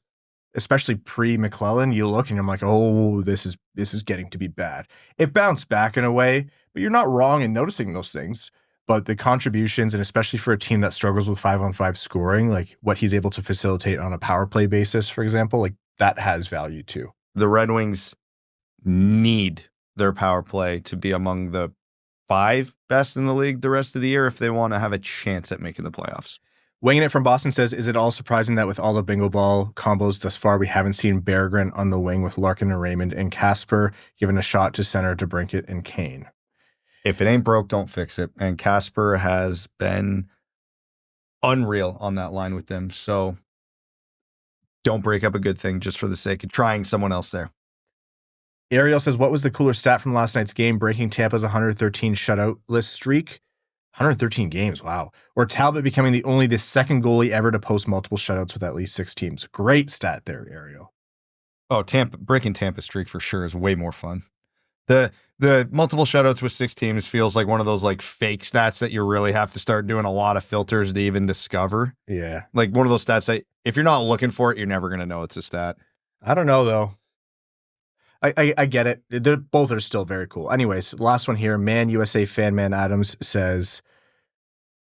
especially pre-McLellan, you look and I'm like, oh, this is getting to be bad. It bounced back in a way, but you're not wrong in noticing those things. But the contributions, and especially for a team that struggles with 5-on-5 scoring, like what he's able to facilitate on a power play basis, for example, like that has value too. The Red Wings need their power play to be among the 5 best in the league the rest of the year if they want to have a chance at making the playoffs. Winging It from Boston says, is it all surprising that with all the bingo ball combos thus far, we haven't seen Berggren on the wing with Larkin and Raymond and Kasper given a shot to center DeBrincat and Kane? If it ain't broke, don't fix it. And Kasper has been unreal on that line with them. So don't break up a good thing just for the sake of trying someone else there. Ariel says, what was the cooler stat from last night's game? Breaking Tampa's 113 shutout list streak? 113 games, wow. Or Talbot becoming the second goalie ever to post multiple shutouts with at least 6 teams. Great stat there, Ariel. Oh, breaking Tampa's streak for sure is way more fun. The multiple shutouts with 6 teams feels like one of those like fake stats that you really have to start doing a lot of filters to even discover. Yeah. Like one of those stats that if you're not looking for it, you're never going to know it's a stat. I don't know, though. I get it. Both are still very cool. Anyways, last one here. Man USA fan Man Adams says,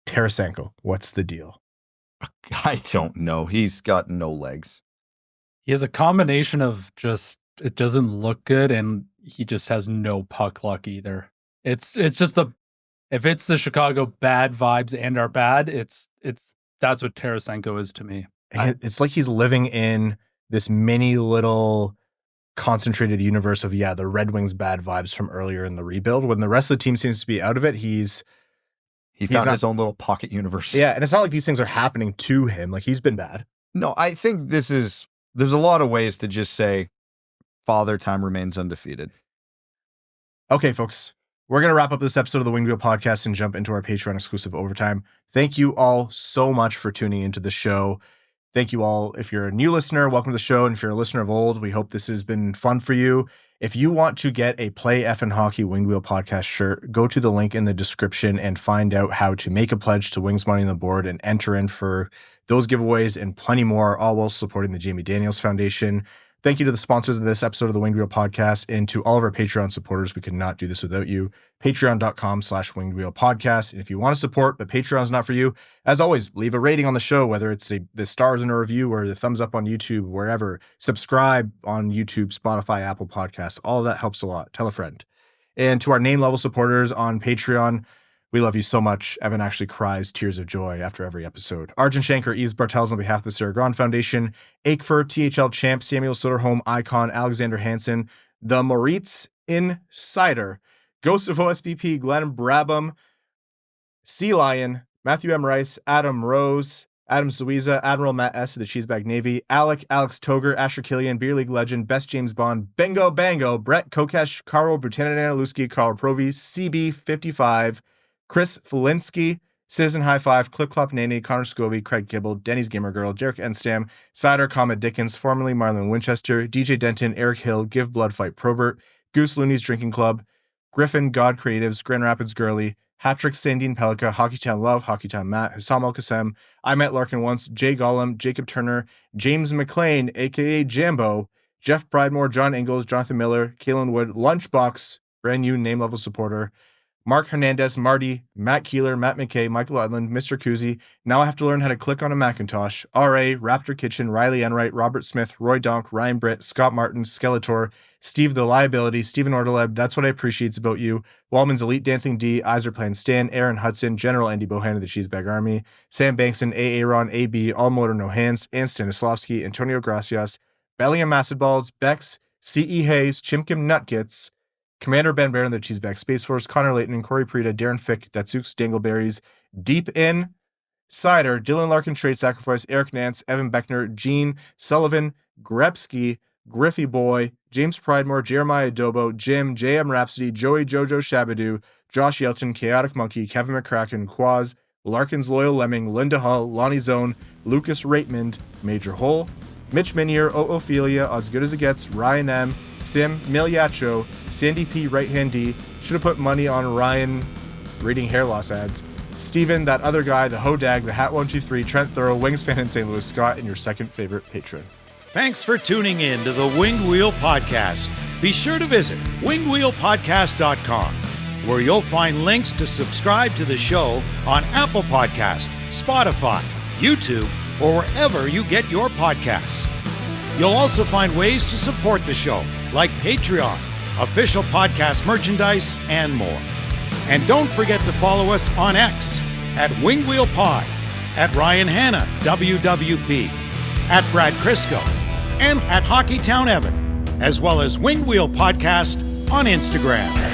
Tarasenko, what's the deal? I don't know. He's got no legs. He has a combination of just, it doesn't look good, and he just has no puck luck either. It's just if it's the Chicago bad vibes and are bad, that's what Tarasenko is to me. It's like he's living in this mini little concentrated universe of, the Red Wings bad vibes from earlier in the rebuild. When the rest of the team seems to be out of it, he found his own little pocket universe. Yeah, and it's not like these things are happening to him. Like, he's been bad. No, I think there's a lot of ways to just say Father Time remains undefeated. Okay, folks, we're going to wrap up this episode of the Winged Wheel Podcast and jump into our Patreon exclusive overtime. Thank you all so much for tuning into the show. Thank you all. If you're a new listener, welcome to the show. And if you're a listener of old, we hope this has been fun for you. If you want to get a Play Effin' Hockey Winged Wheel Podcast shirt, go to the link in the description and find out how to make a pledge to Wings Money on the Board and enter in for those giveaways and plenty more, all while supporting the Jamie Daniels Foundation. Thank you to the sponsors of this episode of the Winged Wheel Podcast and to all of our Patreon supporters. We could not do this without you. Patreon.com/Winged Wheel Podcast. And if you want to support, but Patreon's not for you, as always, leave a rating on the show, whether it's the stars in a review or the thumbs up on YouTube, wherever. Subscribe on YouTube, Spotify, Apple Podcasts. All of that helps a lot. Tell a friend. And to our name level supporters on Patreon, we love you so much. Evan actually cries tears of joy after every episode. Arjun Shankar, Yves Bartels on behalf of the Sarah Grand Foundation, Aikfer, THL Champ, Samuel Soderholm, Icon, Alexander Hansen, the Moritz Insider, Ghost of OSBP, Glenn Brabham, Sea Lion, Matthew M. Rice, Adam Rose, Adam Suiza, Admiral Matt S. of the Cheesebag Navy, Alex Toger, Asher Killian, Beer League Legend, Best James Bond, Bengo Bango, Brett Kokesh, Carl Buchanan Luski, Carl Provi, CB55, Chris Felinski, Citizen High Five, Clip Clop Nanny, Connor Scovey, Craig Gibble, Denny's Gamer Girl, Derek Enstam, Cider, Comet Dickens, formerly Marlon Winchester, DJ Denton, Eric Hill, Give Blood Fight Probert, Goose Looney's Drinking Club, Griffin, God Creatives, Grand Rapids Girly, Hatrick, Sandine Pelica, Hockeytown Love, Hockeytown Matt, Hassam Al Qassem, I Met Larkin Once, Jay Gollum, Jacob Turner, James McLean, aka Jambo, Jeff Pridemore, John Ingalls, Jonathan Miller, Kalen Wood, Lunchbox, brand new name level supporter, Mark Hernandez, Marty, Matt Keeler, Matt McKay, Michael Edlund, Mr. Kuzi. Now I have to learn how to click on a Macintosh. R.A., Raptor Kitchen, Riley Enright, Robert Smith, Roy Donk, Ryan Britt, Scott Martin, Skeletor, Steve the Liability, Stephen Ordeleb, That's What I Appreciate About You, Wallman's Elite Dancing D, Iserplan Stan, Aaron Hudson, General Andy Bohan of the Cheesebag Army, Sam Bankson, A. Aaron, A.B., All Motor No Hands, Ann Stanislavski, Antonio Gracias, Bellingham Macidballs, Bex, C.E. Hayes, Chimkim Nutgits, Commander Ben Barron, the Cheeseback Space Force, Connor Layton, and Corey Prida, Darren Fick, Datsyuk's Dangleberries, Deep In, Cider, Dylan Larkin, Trade Sacrifice, Eric Nance, Evan Beckner, Gene Sullivan, Grepsky, Griffey Boy, James Pridemore, Jeremiah Adobo, Jim, JM Rhapsody, Joey Jojo Shabadoo, Josh Yelchin, Chaotic Monkey, Kevin McCracken, Quaz, Larkin's Loyal Lemming, Linda Hull, Lonnie Zone, Lucas Raitmond, Major Hole, Mitch Minier, Ophelia, As Good As It Gets, Ryan M., Sim, Miliacho, Sandy P. Right Hand D, should have put money on Ryan reading hair loss ads, Steven, That Other Guy, The Hodag, The Hat 123, Trent Thorough, Wings Fan in St. Louis, Scott, and your second favorite patron. Thanks for tuning in to the Winged Wheel Podcast. Be sure to visit wingedwheelpodcast.com, where you'll find links to subscribe to the show on Apple Podcasts, Spotify, YouTube, or wherever you get your podcasts. You'll also find ways to support the show, like Patreon, official podcast merchandise, and more. And don't forget to follow us on X at Winged Wheel Pod, at Ryan Hanna, WWP, at Brad Crisco, and at Hockeytown Evan, as well as Winged Wheel Podcast on Instagram.